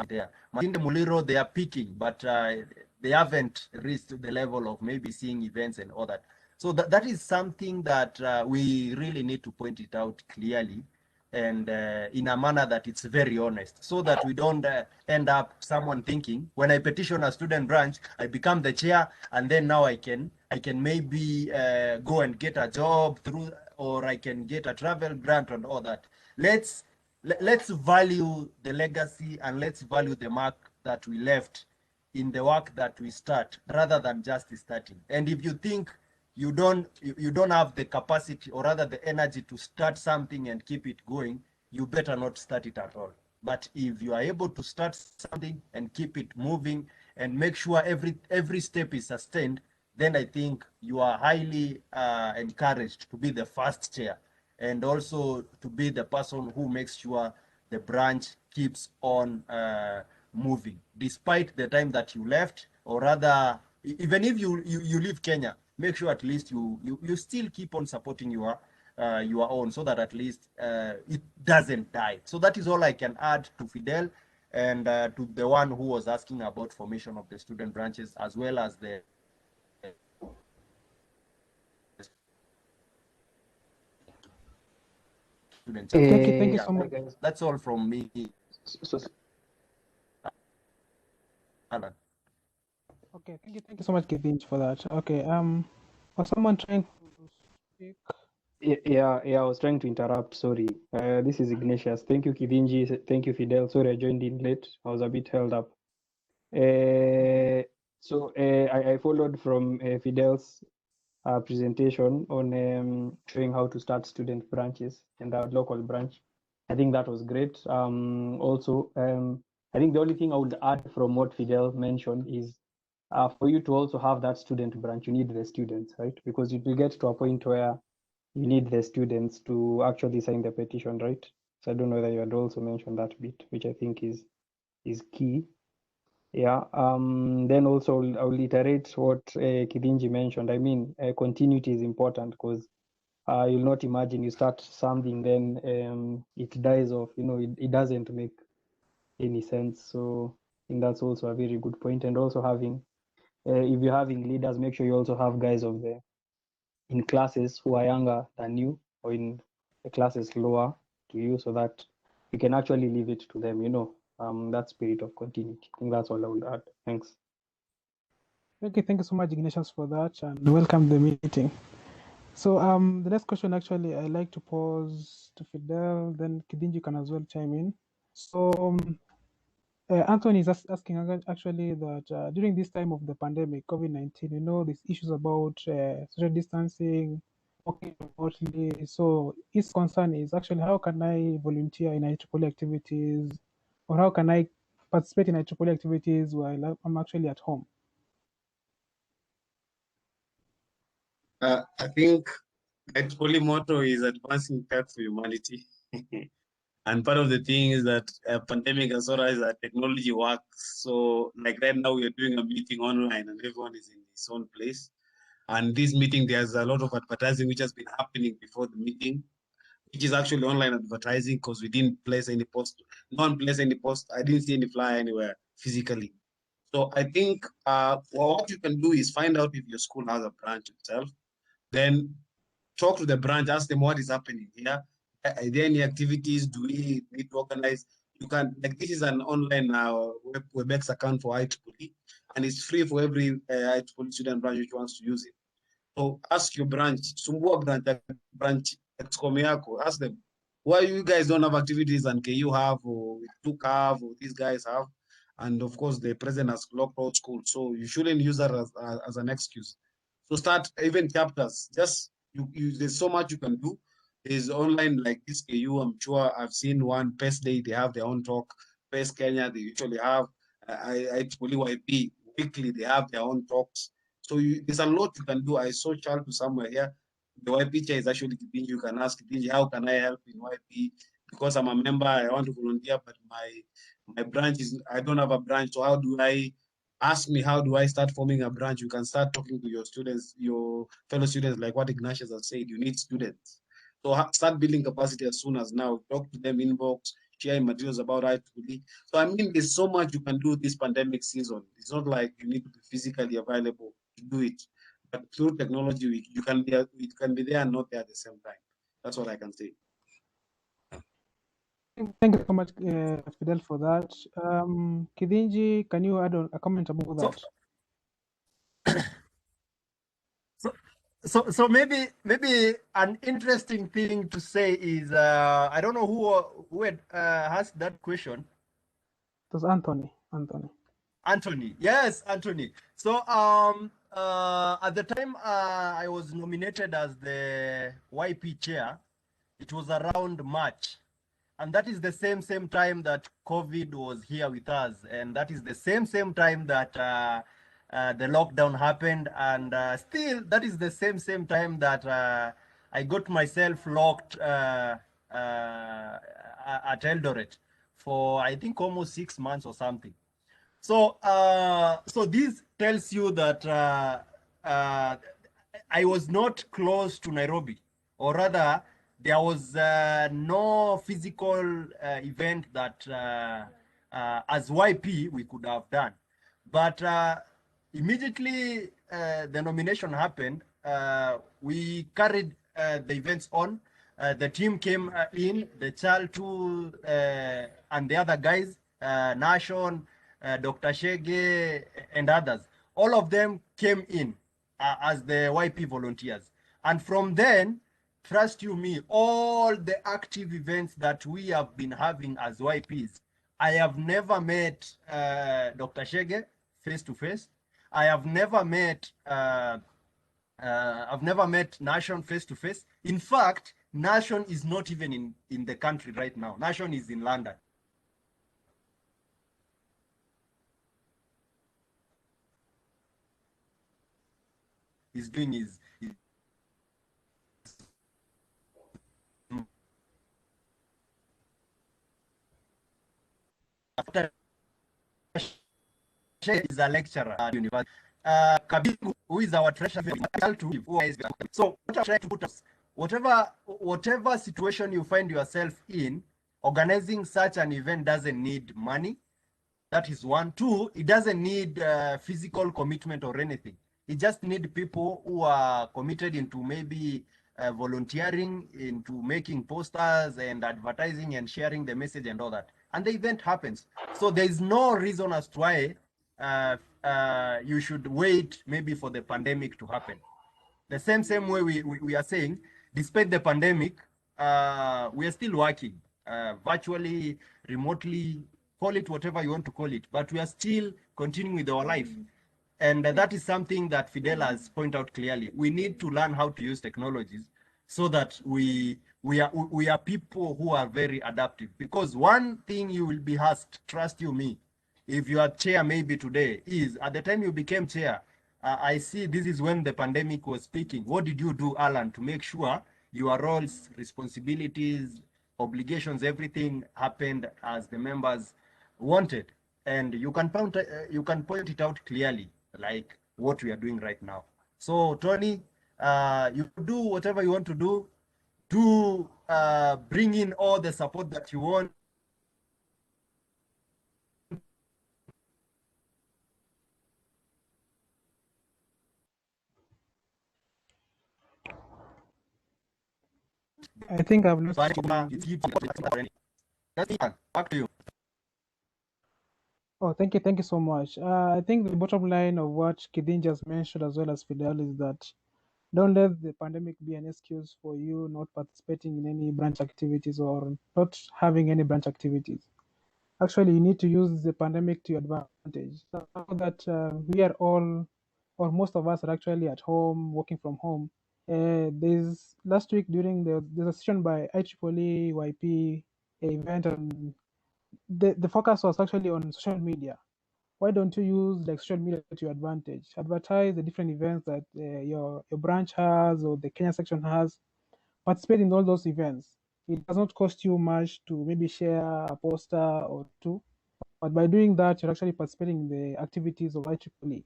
[SPEAKER 2] there. Matinde Muliro, they are peaking, but they haven't reached the level of maybe seeing events and all that. So that is something that we really need to point it out clearly and in a manner that it's very honest, so that we don't end up someone thinking, when I petition a student branch, I become the chair, and then now I can maybe go and get a job through, or I can get a travel grant and all that. Let's value the legacy, and let's value the mark that we left in the work that we start, rather than just starting. And if you think you don't have the capacity, or rather the energy, to start something and keep it going, you better not start it at all. But if you are able to start something and keep it moving and make sure every step is sustained, then I think you are highly encouraged to be the first chair, and also to be the person who makes sure the branch keeps on moving, despite the time that you left, or rather, even if you leave Kenya, make sure at least you still keep on supporting your own, so that at least it doesn't die. So that is all I can add to Fidel, and to the one who was asking about formation of the student branches, as well as the student.
[SPEAKER 1] Thank you so much.
[SPEAKER 2] That's all from me,
[SPEAKER 5] So,
[SPEAKER 2] Alan.
[SPEAKER 1] Okay, thank you so much, Kithinji, for that. Okay, was someone trying to speak?
[SPEAKER 5] yeah, I was trying to interrupt. Sorry. This is Ignatius. Thank you, Kithinji. Thank you, Fidel. Sorry, I joined in late. I was a bit held up. So I followed from Fidel's presentation on showing how to start student branches and our local branch. I think that was great. Also, I think the only thing I would add from what Fidel mentioned is for you to also have that student branch, you need the students, right? Because it will get to a point where you need the students to actually sign the petition, right? So I don't know that you had also mentioned that bit, which I think is key. Yeah. Then also I'll iterate what Kithinji mentioned. I mean, continuity is important, because you'll not imagine you start something, then it dies off. You know, it doesn't make any sense. So I think that's also a very good point. And also having, if you're having leaders, make sure you also have guys in classes who are younger than you, or in the classes lower to you, so that you can actually leave it to them, you know, that spirit of continuity. I think that's all I would add. Thanks.
[SPEAKER 1] Okay, thank you so much, Ignatius, for that, and welcome to the meeting. So the next question, actually, I like to pose to Fidel, then Kithinji can as well chime in. So Anthony is asking actually that during this time of the pandemic, COVID-19, you know, these issues about social distancing, working remotely. So his concern is actually, how can I volunteer in IEEE activities, or how can I participate in IEEE activities while I'm actually at home?
[SPEAKER 3] I think that holy motto is advancing path for humanity. And part of the thing is that pandemic as well as that technology works. So like right now we are doing a meeting online and everyone is in his own place. And this meeting, there's a lot of advertising which has been happening before the meeting, which is actually online advertising because we didn't place any post. No one placed any post. I didn't see any flyer anywhere physically. So I think well, what you can do is find out if your school has a branch itself. Then talk to the branch, ask them what is happening here. Are there any activities? Do we need to organize? You can, like, this is an online WebEx account for IEEE, and it's free for every IEEE student branch which wants to use it. So ask your branch, Sumbua branch, Excom yako, ask them, why you guys don't have activities and can you have, or Took have, or these guys have? And of course, the president has locked out school. So you shouldn't use that as an excuse. So start even chapters. Just there's so much you can do. There's online like this KU. I'm sure I've seen one PES Day. They have their own talk. PES Kenya. They usually have IEEE YP weekly. They have their own talks. So there's a lot you can do. I saw Charles to somewhere here. The YP chair is actually Kithinji. You can ask Kithinji, how can I help in YP? Because I'm a member, I want to volunteer, but my branch is, I don't have a branch. So how do I ask me, how do I start forming a branch? You can start talking to your students, your fellow students, like what Ignatius has said, you need students. So start building capacity as soon as now. Talk to them, inbox, share materials about IEEE. So I mean, there's so much you can do this pandemic season. It's not like you need to be physically available to do it, but through technology, you can be, it can be there and not there at the same time. That's what I can say.
[SPEAKER 1] Thank you so much, Fidel, for that. Kithinji, can you add a comment about that?
[SPEAKER 2] So maybe an interesting thing to say is I don't know who had asked that question.
[SPEAKER 1] It was Anthony.
[SPEAKER 2] Anthony, yes, Anthony. So at the time I was nominated as the YP chair, it was around March, and that is the same time that COVID was here with us, and that is the same time that the lockdown happened, and still that is the same time that I got myself locked at Eldoret for I think almost 6 months or something. So so this tells you that I was not close to Nairobi, or rather there was no physical event that as YP we could have done. But immediately the nomination happened, we carried the events on. The team came in, the child too, and the other guys, Nation, Dr. Shege, and others. All of them came in as the YP volunteers. And from then, trust you me, all the active events that we have been having as YPs, I have never met Dr. Shege face to face. I have never met Nation face to face. In fact, Nation is not even in the country right now. Nation is in London. He's doing his is a lecturer at university. Kabiru, who is our treasurer, so what I'm trying to put us, whatever situation you find yourself in, organizing such an event doesn't need money. That is one. Two, it doesn't need physical commitment or anything. It just needs people who are committed into maybe volunteering, into making posters and advertising and sharing the message and all that. And the event happens. So there is no reason as to why you should wait maybe for the pandemic to happen. The same way we are saying, despite the pandemic, we are still working virtually, remotely, call it whatever you want to call it, but we are still continuing with our life. And that is something that Fidel has pointed out clearly. We need to learn how to use technologies so that we are people who are very adaptive. Because one thing you will be asked, trust you me, if you are chair maybe today, is at the time you became chair, I see this is when the pandemic was speaking. What did you do, Alan, to make sure your roles, responsibilities, obligations, everything happened as the members wanted. And you can point it out clearly, like what we are doing right now. So Tony, you do whatever you want to do to bring in all the support that you want.
[SPEAKER 1] I think I've lost
[SPEAKER 2] But
[SPEAKER 1] you.
[SPEAKER 2] that's back to you.
[SPEAKER 1] Oh, thank you so much. I think the bottom line of what Kithinji just mentioned, as well as Fidel, is that don't let the pandemic be an excuse for you not participating in any branch activities or not having any branch activities. Actually, you need to use the pandemic to your advantage. Now that we are all, or most of us, are actually at home, working from home. There's last week during there's a session by IEEE YP event, and the focus was actually on social media. Why don't you use like social media to your advantage? Advertise the different events that your branch has or the Kenya section has. Participate in all those events. It does not cost you much to maybe share a poster or two, but by doing that, you're actually participating in the activities of IEEE.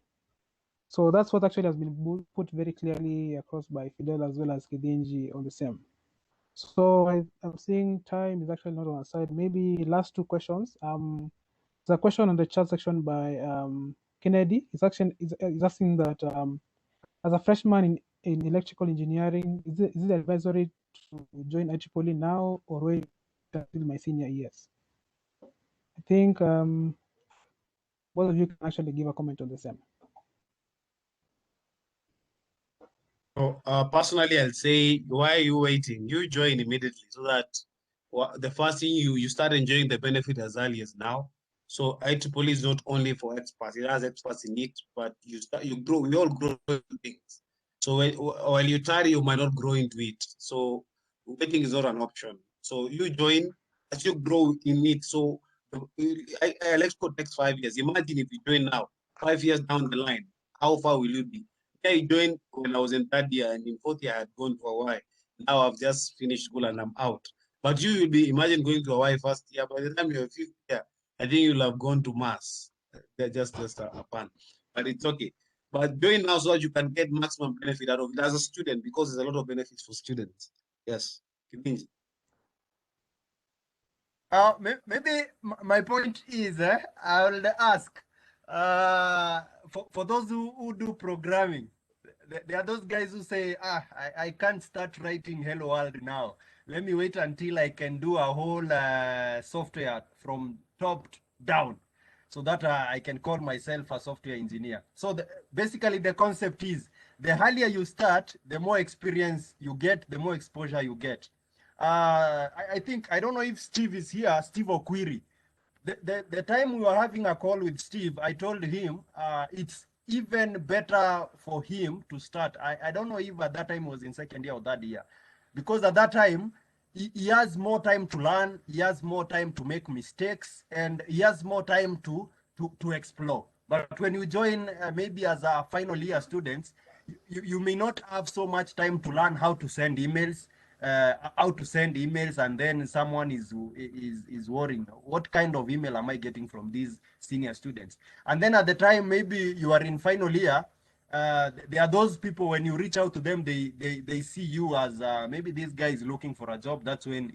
[SPEAKER 1] So that's what actually has been put very clearly across by Fidel as well as Kithinji on the same. So I'm seeing time is actually not on our side. Maybe last two questions. There's a question on the chat section by Kennedy. It's actually is asking that as a freshman in electrical engineering, is it advisory to join IEEE now or wait until my senior years? I think both of you can actually give a comment on the same.
[SPEAKER 3] So, personally, I'll say, why are you waiting? You join immediately so that the first thing you start enjoying the benefit as early as now. So IEEE is not only for experts; it has experts in it, but you grow. We all grow into things. So while you tarry, you might not grow into it. So waiting is not an option. So you join as you grow in it. So let's go next 5 years. Imagine if you join now, 5 years down the line, how far will you be? I joined when I was in third year, and in fourth year I had gone to Hawaii. Now I've just finished school and I'm out. But you will be, imagine going to Hawaii first year. By the time you're fifth year, I think you'll have gone to Mars. They're just a fun, but it's okay. But join now so that you can get maximum benefit out of it as a student, because there's a lot of benefits for students. Yes. Kithinji.
[SPEAKER 2] Maybe my point is, I will ask, for those who do programming, there are those guys who say, I can't start writing Hello World now. Let me wait until I can do a whole software from top down, so that I can call myself a software engineer. So basically the concept is, the earlier you start, the more experience you get, the more exposure you get. I think, I don't know if Steve is here, Steve Okwiri. The time we were having a call with Steve, I told him it's even better for him to start. I don't know if at that time was in second year or third year, because at that time, he has more time to learn, he has more time to make mistakes, and he has more time to explore. But when you join maybe as a final year students, you may not have so much time to learn how to send emails, and then someone is worrying, what kind of email am I getting from these senior students? And then at the time, maybe you are in final year, there are those people, when you reach out to them, they see you as maybe this guy is looking for a job. That's when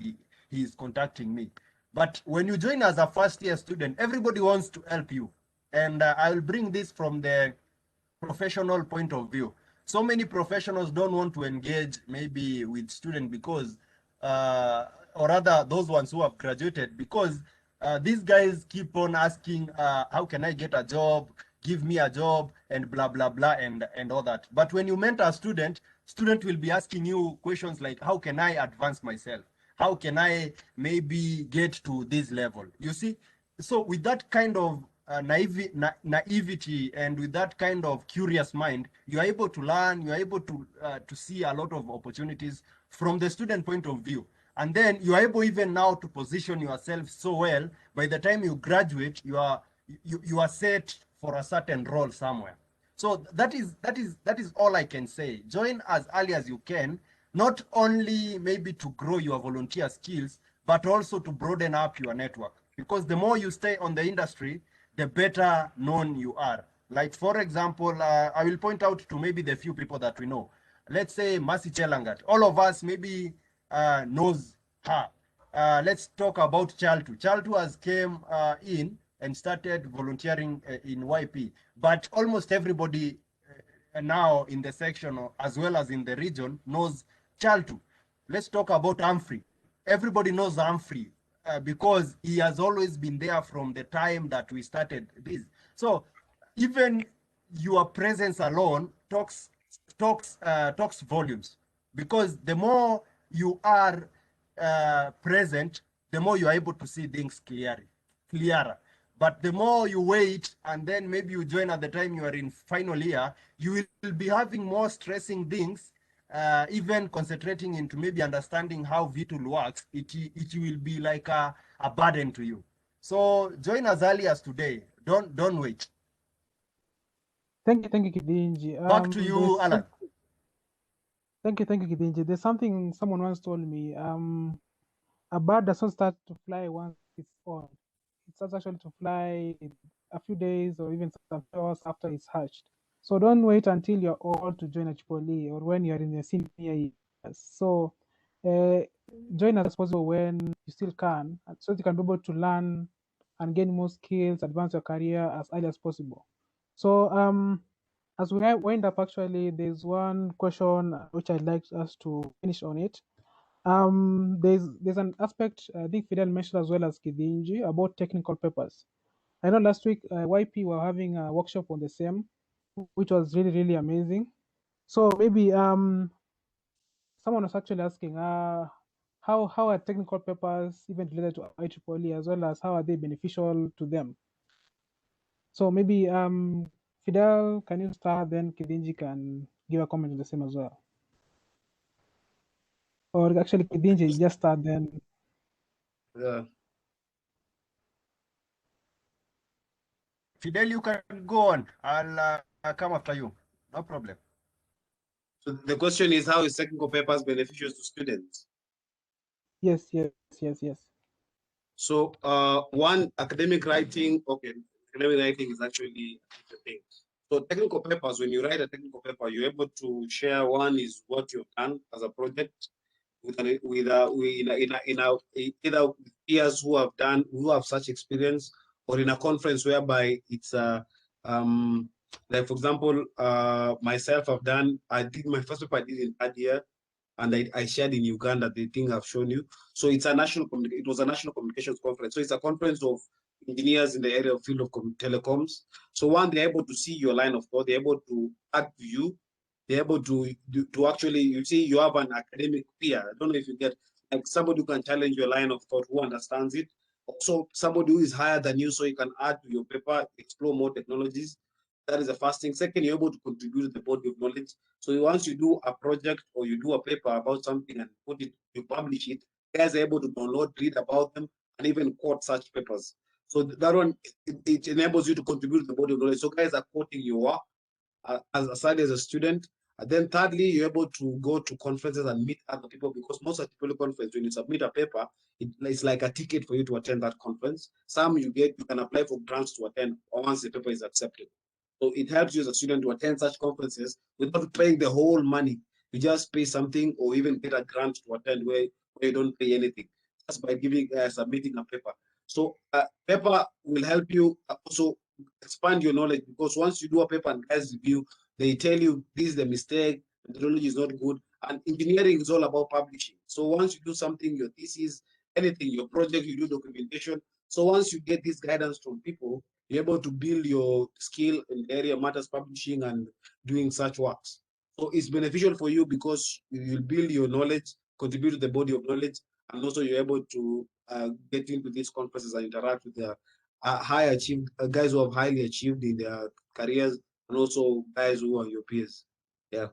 [SPEAKER 2] he is contacting me. But when you join as a first year student, everybody wants to help you. And I will bring this from the professional point of view. So many professionals don't want to engage maybe with students because, or rather those ones who have graduated, because these guys keep on asking, how can I get a job? Give me a job, and blah, blah, blah, and all that. But when you mentor a student will be asking you questions like, how can I advance myself? How can I maybe get to this level? You see? So with that kind of naivety, and with that kind of curious mind, you are able to learn, you are able to see a lot of opportunities from the student point of view. And then you are able even now to position yourself so well, by the time you graduate, you are set for a certain role somewhere. So that is all I can say. Join as early as you can, not only maybe to grow your volunteer skills, but also to broaden up your network. Because the more you stay on the industry, the better known you are. Like, for example, I will point out to maybe the few people that we know. Let's say Mercy Chelangat. All of us maybe knows her. Let's talk about Chaltu. Chaltu has came in and started volunteering in YP. But almost everybody now in the section as well as in the region knows Chaltu. Let's talk about Humphrey. Everybody knows Humphrey because he has always been there from the time that we started this. So even your presence alone talks volumes, because the more you are present, the more you are able to see things clearer. But the more you wait and then maybe you join at the time you are in final year, you will be having more stressing things, even concentrating into maybe understanding how VTool works. It will be like a burden to you. So join as early as today. Don't wait.
[SPEAKER 1] Thank you, Kithinji.
[SPEAKER 2] Back to you, Alan.
[SPEAKER 1] Thank you, Kithinji. There's something someone once told me. A bird doesn't start to fly once it's born. It starts actually to fly a few days or even some hours after it's hatched. So don't wait until you're old to join a Chipotle or when you're in your senior years. So join as possible when you still can, so that you can be able to learn and gain more skills, advance your career as early as possible. So as we wind up, actually, there's one question which I'd like us to finish on it. There's an aspect I think Fidel mentioned as well as Kithinji about technical papers. I know last week YP were having a workshop on the same, which was really amazing. So maybe someone was actually asking how are technical papers even related to IEEE, as well as how are they beneficial to them? So maybe Fidel, can you start? Then Kithinji can give a comment on the same as well. Or actually, Kithinji, just start then.
[SPEAKER 3] Yeah.
[SPEAKER 2] Fidel, you can go on. I'll come after you. No problem.
[SPEAKER 3] So the question is, how is technical papers beneficial to students?
[SPEAKER 1] Yes.
[SPEAKER 3] So one, academic writing, academic writing is actually the thing. So technical papers, when you write a technical paper, you're able to share. One is what you've done as a project either with peers who have such experience, or in a conference whereby it's like, for example, myself, I did my first paper I did in third year, and I shared in Uganda, the thing I've shown you. So it was a national communications conference. So it's a conference of engineers in the area of field of telecoms. So one, they're able to see your line of thought, they're able to add to you, they're able to actually, you see, you have an academic peer. I don't know if you get, like, somebody who can challenge your line of thought, who understands it. Also, somebody who is higher than you, so you can add to your paper, explore more technologies. That is the first thing. Second, you're able to contribute to the body of knowledge. So once you do a project or you do a paper about something and you publish it, guys are able to download, read about them, and even quote such papers. So that one, it enables you to contribute to the body of knowledge. So guys are quoting your work as a student. And then thirdly, you're able to go to conferences and meet other people, because most of the people conference, when you submit a paper, it's like a ticket for you to attend that conference. Some you can apply for grants to attend once the paper is accepted. So it helps you as a student to attend such conferences without paying the whole money. You just pay something or even get a grant to attend where you don't pay anything, just by submitting a paper. So paper will help you also expand your knowledge, because once you do a paper and guys review, they tell you this is the mistake, methodology is not good, and engineering is all about publishing. So once you do something, your thesis, anything, your project, you do documentation. So once you get this guidance from people, you're able to build your skill in the area matters publishing and doing such works. So it's beneficial for you because you build your knowledge, contribute to the body of knowledge, and also you're able to get into these conferences and interact with the high achieved guys who have highly achieved in their careers, and also guys who are your peers. Yeah.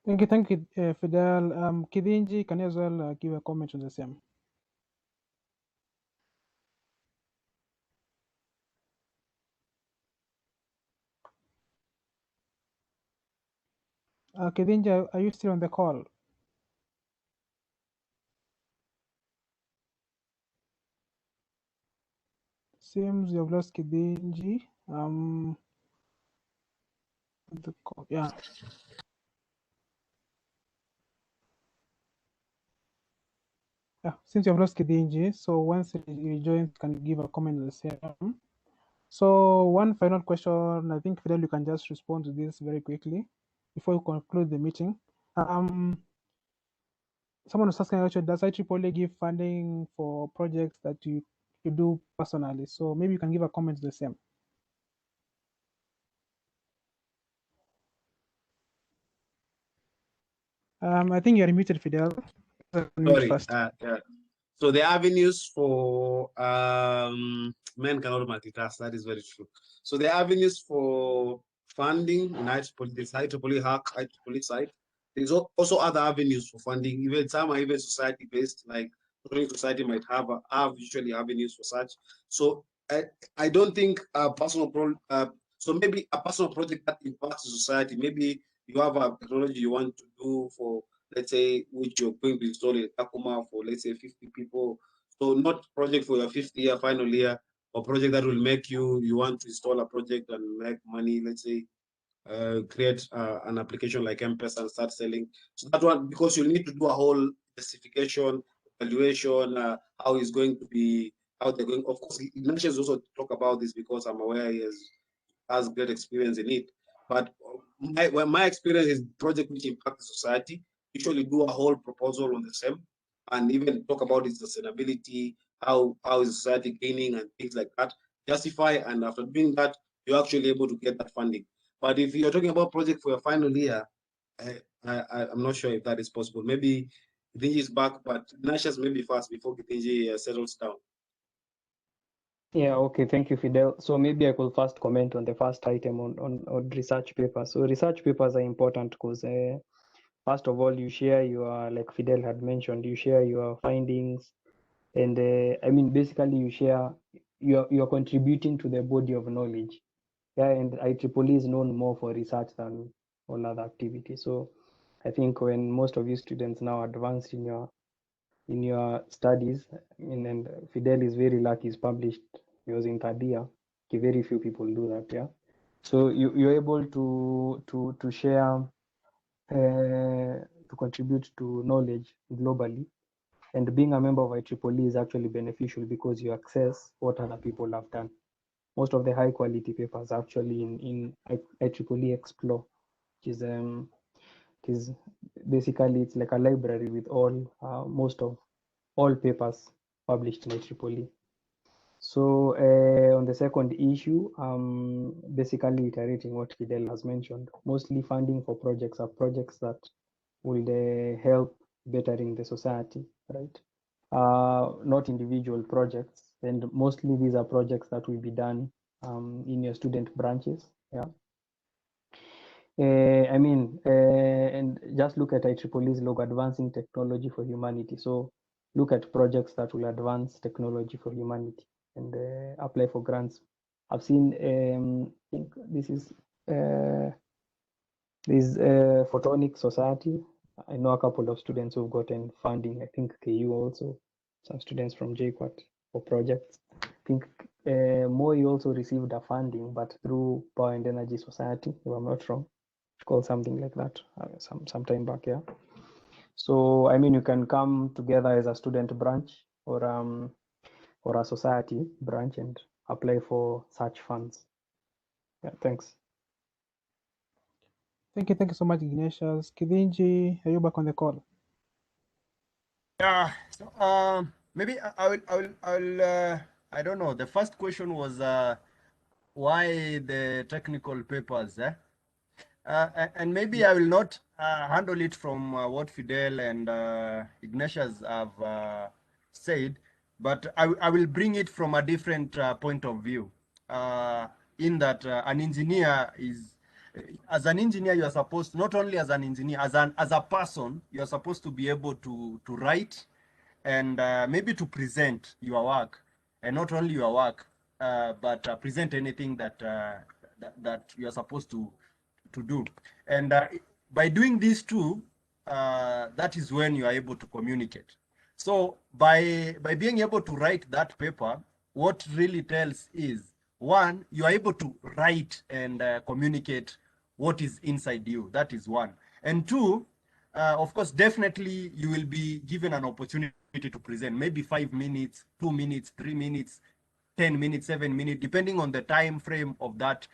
[SPEAKER 1] Thank you, Fidel. Kithinji, can you as well give a comment on the same? Kithinji, are you still on the call? seems you have lost Kithinji. Yeah. Yeah, since you have lost Kithinji, so once he rejoins, can give a comment on the same. So one final question, I think Fidel, you can just respond to this very quickly before we conclude the meeting. Someone was asking actually, does IEEE give funding for projects that you do personally? So maybe you can give a comment to the same. I think you're muted, Fidel.
[SPEAKER 3] Sorry.
[SPEAKER 1] First.
[SPEAKER 3] Yeah. So the avenues for men cannot multitask. That is very true. So the avenues for funding in IEEE, this IEEE hack, IEEE site. There's also other avenues for funding. Even some are even society based, like Photonics Society might have usually avenues for such. So I don't think a personal so maybe a personal project that impacts the society. Maybe you have a technology you want to do for, let's say, which you're going to install in Takuma for, let's say, 50 people. So not project for your 50th year final year, or project that will make you want to install a project and make money, let's say, create an application like M-Pesa and start selling. So that one, because you need to do a whole specification, evaluation, how it's going to be, how they're going. Of course, Ignatius also talk about this because I'm aware he has great experience in it. But my experience is project which impact the society. Usually do a whole proposal on the same, and even talk about its sustainability, how is society gaining and things like that. Justify, and after doing that, you're actually able to get that funding. But if you're talking about project for your final year, I'm not sure if that is possible. Maybe Kithinji is back, but Ignatius maybe first before Kithinji settles down.
[SPEAKER 5] Yeah, okay, thank you, Fidel. So maybe I could first comment on the first item on research papers. So research papers are important because first of all, you share your, like Fidel had mentioned, you share your findings, and I mean, basically you share, you're contributing to the body of knowledge. Yeah, and IEEE is known more for research than all other activities. So I think when most of you students now advance in your studies, and Fidel is very lucky, he's published, he was in third year. Okay, very few people do that, yeah. So you're able to share, to contribute to knowledge globally. And being a member of IEEE is actually beneficial because you access what other people have done. Most of the high quality papers are actually in IEEE Explore, which is basically, it's like a library with most of all papers published in IEEE. So on the second issue, basically iterating what Fidel has mentioned, mostly funding for projects are projects that will help bettering the society, right? Not individual projects, and mostly these are projects that will be done in your student branches, yeah. And just look at IEEE's logo, Advancing Technology for Humanity. So look at projects that will advance technology for humanity and apply for grants. I've seen, I think this is Photonics Society. I know a couple of students who've gotten funding. I think KU also, some students from JQuat for projects. I think Moi also received a funding, but through Power and Energy Society, if I'm not wrong. It's called something like that, some time back, yeah. So I mean, you can come together as a student branch or a society branch and apply for such funds. Yeah, thanks.
[SPEAKER 1] Thank you so much, Ignatius. Kithinji, are you back on the call?
[SPEAKER 2] Yeah. So maybe I will. I don't know. The first question was why the technical papers, eh? And maybe I will not handle it from what Fidel and Ignatius have said, but I will bring it from a different point of view. In that an engineer is, as an engineer, you are supposed, not only as an engineer, as a person, you are supposed to be able to write and maybe to present your work, and not only your work, but present anything that that you are supposed to do. And by doing these two, that is when you are able to communicate. So by being able to write that paper, what really tells is, one, you are able to write and communicate what is inside you. That is one. And two, of course, definitely you will be given an opportunity to present, maybe 5 minutes, 2 minutes, 3 minutes, 10 minutes, 7 minutes, depending on the time frame of that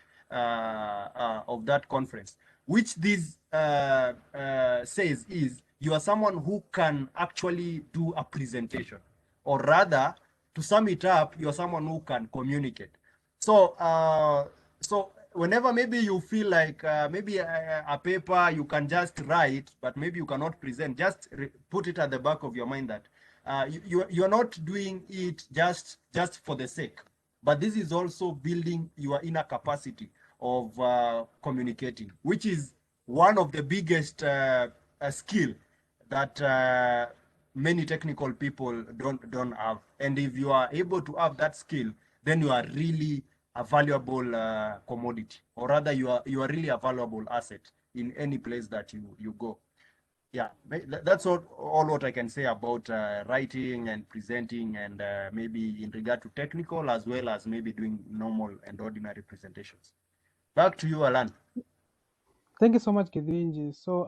[SPEAKER 2] conference. Which this says is, you are someone who can actually do a presentation, or rather, to sum it up, you are someone who can communicate. So, so whenever maybe you feel like maybe a paper you can just write, but maybe you cannot present, just put it at the back of your mind that you're not doing it just for the sake, but this is also building your inner capacity of communicating, which is one of the biggest skill that many technical people don't have. And if you are able to have that skill, then you are really a valuable commodity, or rather you are really a valuable asset in any place that you go. Yeah, that's all what I can say about writing and presenting, and maybe in regard to technical as well as maybe doing normal and ordinary presentations. Back to you, Alan.
[SPEAKER 1] Thank you so much, Kithinji. So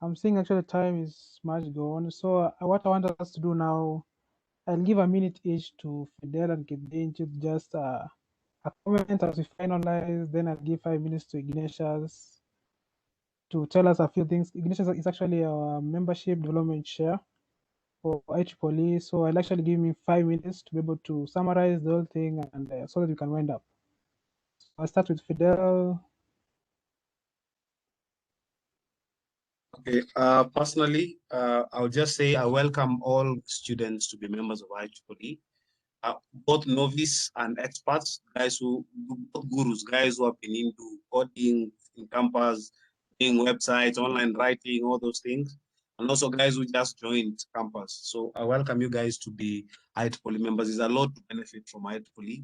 [SPEAKER 1] I'm seeing actually time is much gone. So what I want us to do now, I'll give a minute each to Fidel and Kithinji, just a comment as we finalize. Then I'll give 5 minutes to Ignatius to tell us a few things. Ignatius is actually our membership development chair for IEEE. So I'll actually give him 5 minutes to be able to summarize the whole thing, and so that we can wind up. So I'll start with Fidel.
[SPEAKER 3] Okay, personally, I'll just say I welcome all students to be members of IEEE, both novice and experts, guys who, both gurus, guys who have been into coding in campus, doing websites, online writing, all those things, and also guys who just joined campus. So I welcome you guys to be IEEE members. There's a lot to benefit from IEEE.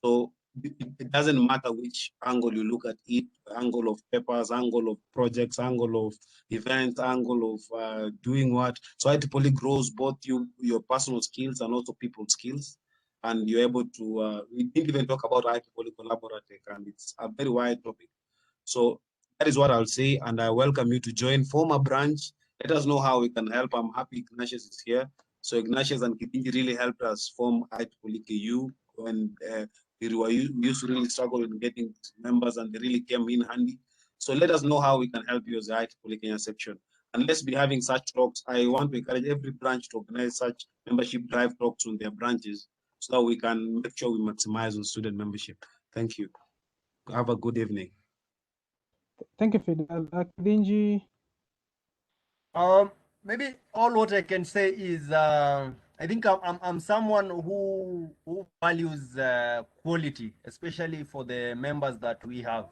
[SPEAKER 3] So it doesn't matter which angle you look at it, angle of papers, angle of projects, angle of events, angle of doing what. So IEEE grows both your personal skills and also people skills. And you're able to, we didn't even talk about IEEE Collaborative, and it's a very wide topic. So that is what I'll say, and I welcome you to join, form a branch. Let us know how we can help. I'm happy Ignatius is here. So Ignatius and Kithinji really helped us form IEEE KU when we used to really struggle in getting members, and they really came in handy. So let us know how we can help you as the IEEE Kenya section. And let's be having such talks. I want to encourage every branch to organize such membership drive talks on their branches, so that we can make sure we maximize on student membership. Thank you. Have a good evening.
[SPEAKER 1] Thank you, Fidel. Kithinji.
[SPEAKER 2] Maybe all what I can say is I think I'm someone who values quality, especially for the members that we have.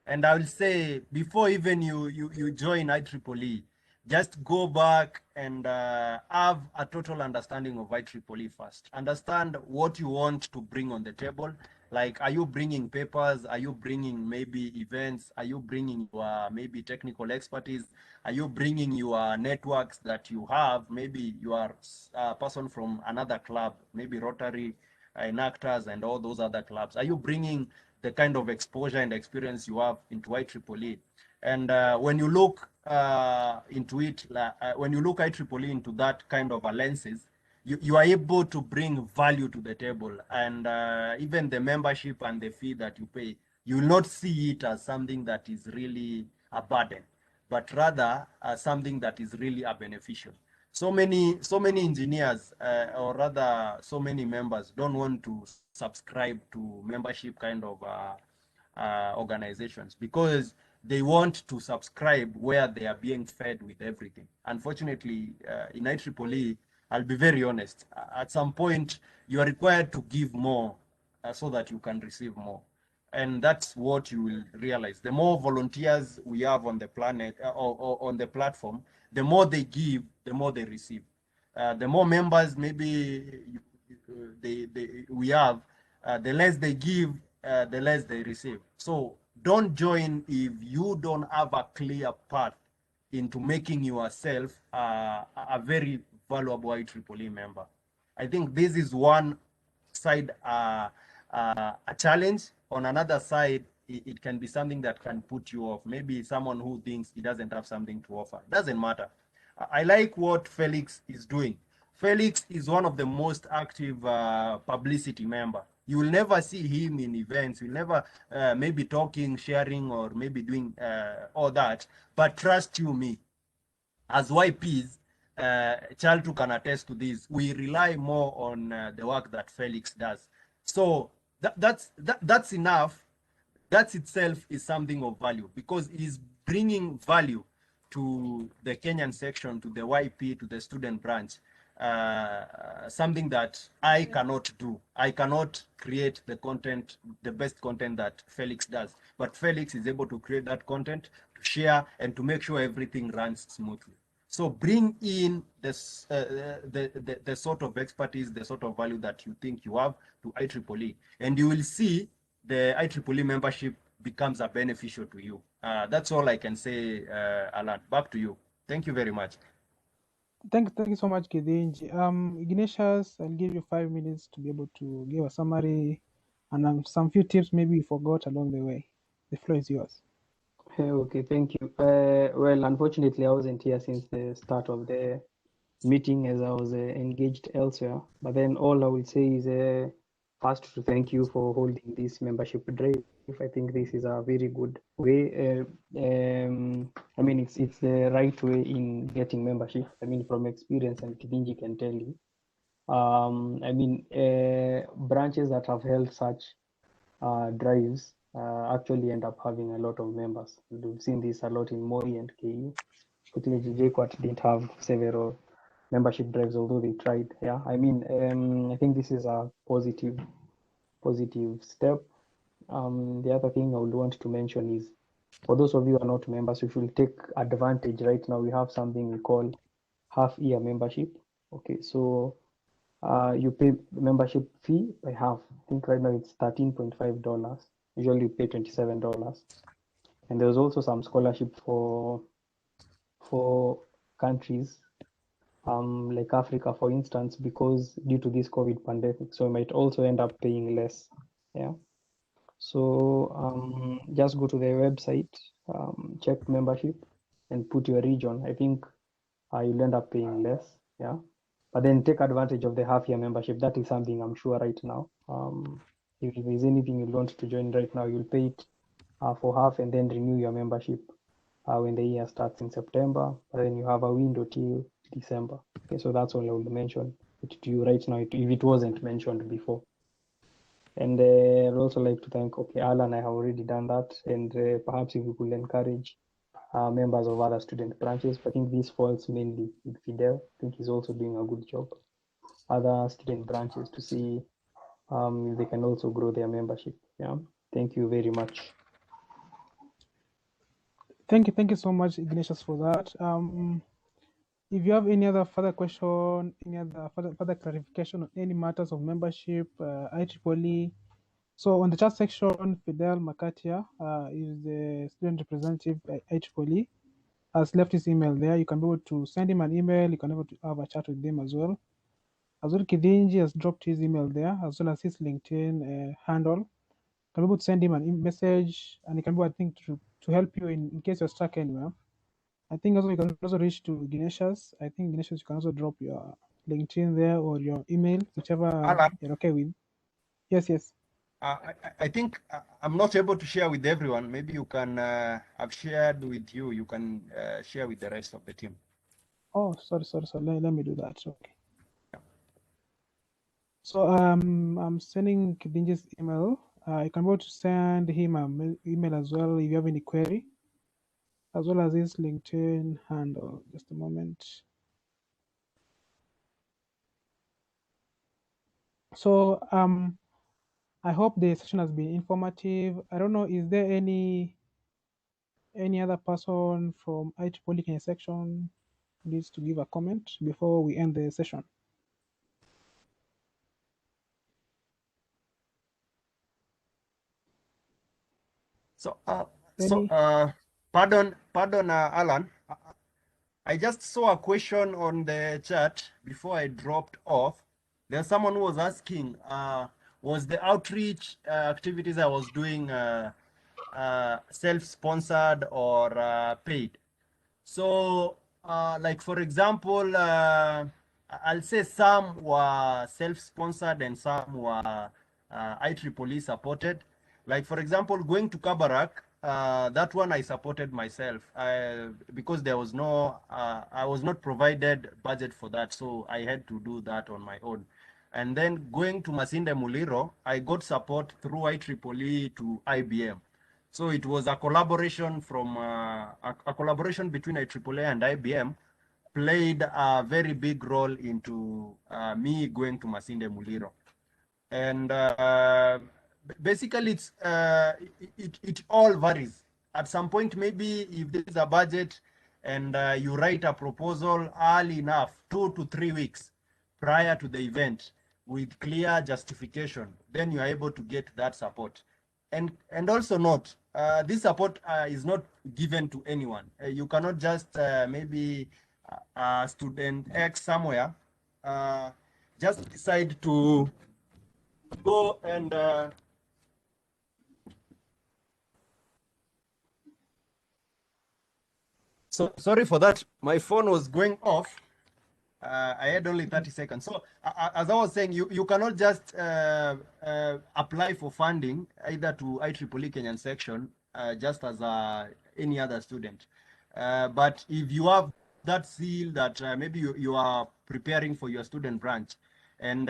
[SPEAKER 2] And I will say, before even you join IEEE, just go back and have a total understanding of IEEE first. Understand what you want to bring on the table. Like, are you bringing papers? Are you bringing maybe events? Are you bringing your maybe technical expertise? Are you bringing your networks that you have? Maybe you are a person from another club, maybe Rotary, Enactors, and all those other clubs. Are you bringing the kind of exposure and experience you have into IEEE? And when you look into it, when you look IEEE into that kind of a lenses, you are able to bring value to the table. And even the membership and the fee that you pay, you will not see it as something that is really a burden, but rather something that is really a beneficial. So many engineers, or rather so many members, don't want to subscribe to membership kind of organizations, because they want to subscribe where they are being fed with everything. Unfortunately, in IEEE, I'll be very honest, at some point you are required to give more so that you can receive more. And that's what you will realize. The more volunteers we have on the planet, or on the platform, the more they give, the more they receive. The more members maybe we have, the less they give, the less they receive. So don't join if you don't have a clear path into making yourself a very valuable IEEE member. I think this is one side a challenge. On another side, it can be something that can put you off. Maybe someone who thinks he doesn't have something to offer. Doesn't matter. I like what Felix is doing. Felix is one of the most active publicity member. You will never see him in events. You'll never maybe talking, sharing, or maybe doing all that. But trust you me, as YPs, Charles can attest to this. We rely more on the work that Felix does. So that's enough. That itself is something of value because he's bringing value to the Kenyan section, to the YP, to the student branch. Something that I cannot do. I cannot create the content, the best content that Felix does. But Felix is able to create that content, to share, and to make sure everything runs smoothly. So bring in this, the sort of expertise, the sort of value that you think you have to IEEE, and you will see the IEEE membership becomes a beneficial to you. That's all I can say, Alan. Back to you. Thank you very much.
[SPEAKER 1] Thank you so much, Kithinji. Ignatius, I'll give you 5 minutes to be able to give a summary and some few tips maybe you forgot along the way. The floor is yours.
[SPEAKER 5] Okay, thank you. Well, unfortunately, I wasn't here since the start of the meeting as I was engaged elsewhere. But then all I will say is first to thank you for holding this membership drive. I think this is a very good way. I mean, it's the right way in getting membership. I mean, from experience, and Kithinji can tell you. I mean, branches that have held such drives actually end up having a lot of members. We've seen this a lot in Moi and KU. Particularly JKUAT didn't have several membership drives, although they tried. Yeah, I mean, I think this is a positive step. The other thing I would want to mention is, for those of you who are not members, you should take advantage. Right now, we have something we call half-year membership. Okay, so you pay membership fee by half. I think right now it's $13.5. Usually you pay $27. And there's also some scholarship for countries like Africa, for instance, because due to this COVID pandemic, so you might also end up paying less. Yeah. So just go to their website, check membership, and put your region. I think you'll end up paying less. Yeah. But then take advantage of the half-year membership. That is something I'm sure right now. If there's anything you want to join right now, you'll pay it for half and then renew your membership when the year starts in September. But then you have a window till December. Okay, so that's all I will mention to you right now, if it wasn't mentioned before. And I'd also like to thank, Alan, I have already done that. And perhaps if we could encourage members of other student branches. I think this falls mainly with Fidel. I think he's also doing a good job. Other student branches to see if they can also grow their membership. Yeah. Thank you very much.
[SPEAKER 1] Thank you so much, Ignatius, for that. If you have any other further question, any other further clarification on any matters of membership, IEEE. So on the chat section, Fidel Makatia is the student representative at IEEE, has left his email there. You can be able to send him an email. You can be able to have a chat with him as well. As well, Kithinji has dropped his email there, as well as his LinkedIn handle. You can be able to send him a message, and he can be, I think, to help you in case you're stuck anywhere. I think also you can also reach to Ignatius. I think Ignatius, you can also drop your LinkedIn there or your email, whichever
[SPEAKER 2] Alan,
[SPEAKER 1] you're okay with. Yes.
[SPEAKER 2] I think I'm not able to share with everyone. Maybe you can, I've shared with you. You can share with the rest of the team.
[SPEAKER 1] Oh, sorry. Let me do that. Okay. Yeah. So I'm sending Kithinji's email. You can go to send him an email as well if you have any query, as well as his LinkedIn handle. Just a moment. So I hope the session has been informative. I don't know, is there any other person from IEEE Kenya section needs to give a comment before we end the session?
[SPEAKER 2] So, pardon, Alan. I just saw a question on the chat before I dropped off. There's someone who was asking, was the outreach activities I was doing self-sponsored or paid? So, like for example, I'll say some were self-sponsored and some were IEEE supported. Like for example, going to Kabarak, that one I supported myself because there was no, I was not provided budget for that, so I had to do that on my own. And then going to Masinde Muliro, I got support through IEEE to IBM. So it was a collaboration from a collaboration between IEEE and IBM played a very big role into me going to Masinde Muliro. And basically it all varies. At some point, maybe if there is a budget and you write a proposal early enough, 2 to 3 weeks prior to the event with clear justification, then you are able to get that support. And also note, this support is not given to anyone. You cannot just maybe student X somewhere just decide to go and so sorry for that. My phone was going off. I had only 30 seconds. So as I was saying, you cannot just apply for funding either to IEEE Kenyan section just as any other student. But if you have that seal that maybe you are preparing for your student branch and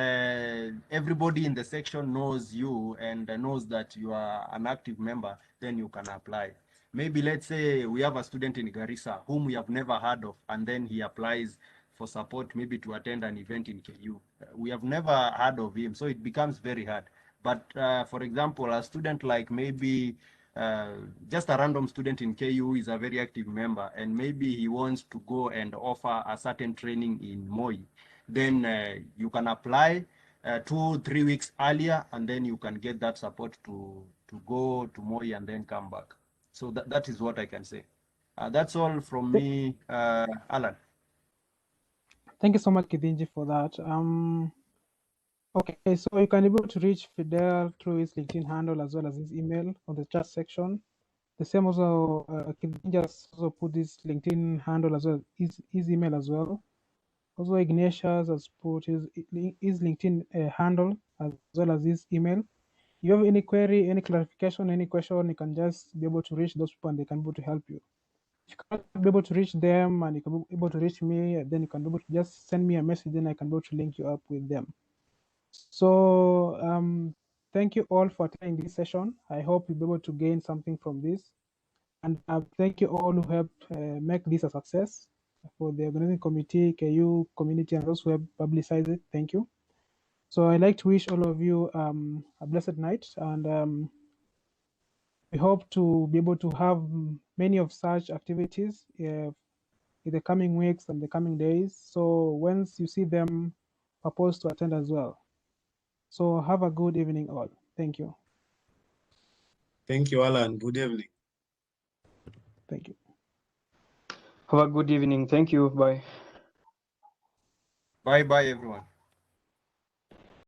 [SPEAKER 2] everybody in the section knows you and knows that you are an active member, then you can apply. Maybe let's say we have a student in Garissa whom we have never heard of, and then he applies for support, maybe to attend an event in KU. We have never heard of him, so it becomes very hard. But for example, a student like maybe just a random student in KU is a very active member, and maybe he wants to go and offer a certain training in Moi, then you can apply 2-3 weeks earlier, and then you can get that support to go to Moi and then come back. So that is what I can say. That's all from me, Alan.
[SPEAKER 1] Thank you so much, Kithinji, for that. Okay, so you can be able to reach Fidel through his LinkedIn handle as well as his email on the chat section. The same also, Kithinji has also put his LinkedIn handle as well, his email as well. Also, Ignatius has put his LinkedIn handle as well as his email. If you have any query, any clarification, any question, you can just be able to reach those people and they can be able to help you. If you can't be able to reach them and you can be able to reach me, then you can be able to just send me a message, then I can be able to link you up with them. So thank you all for attending this session. I hope you'll be able to gain something from this. And thank you all who helped make this a success. For the organizing committee, KU community, and those who have publicized it, thank you. So I'd like to wish all of you a blessed night, and we hope to be able to have many of such activities in the coming weeks and the coming days. So once you see them, propose to attend as well. So have a good evening all. Thank you.
[SPEAKER 3] Thank you, Alan. Good evening.
[SPEAKER 1] Thank you.
[SPEAKER 5] Have a good evening. Thank you. Bye.
[SPEAKER 2] Bye, everyone.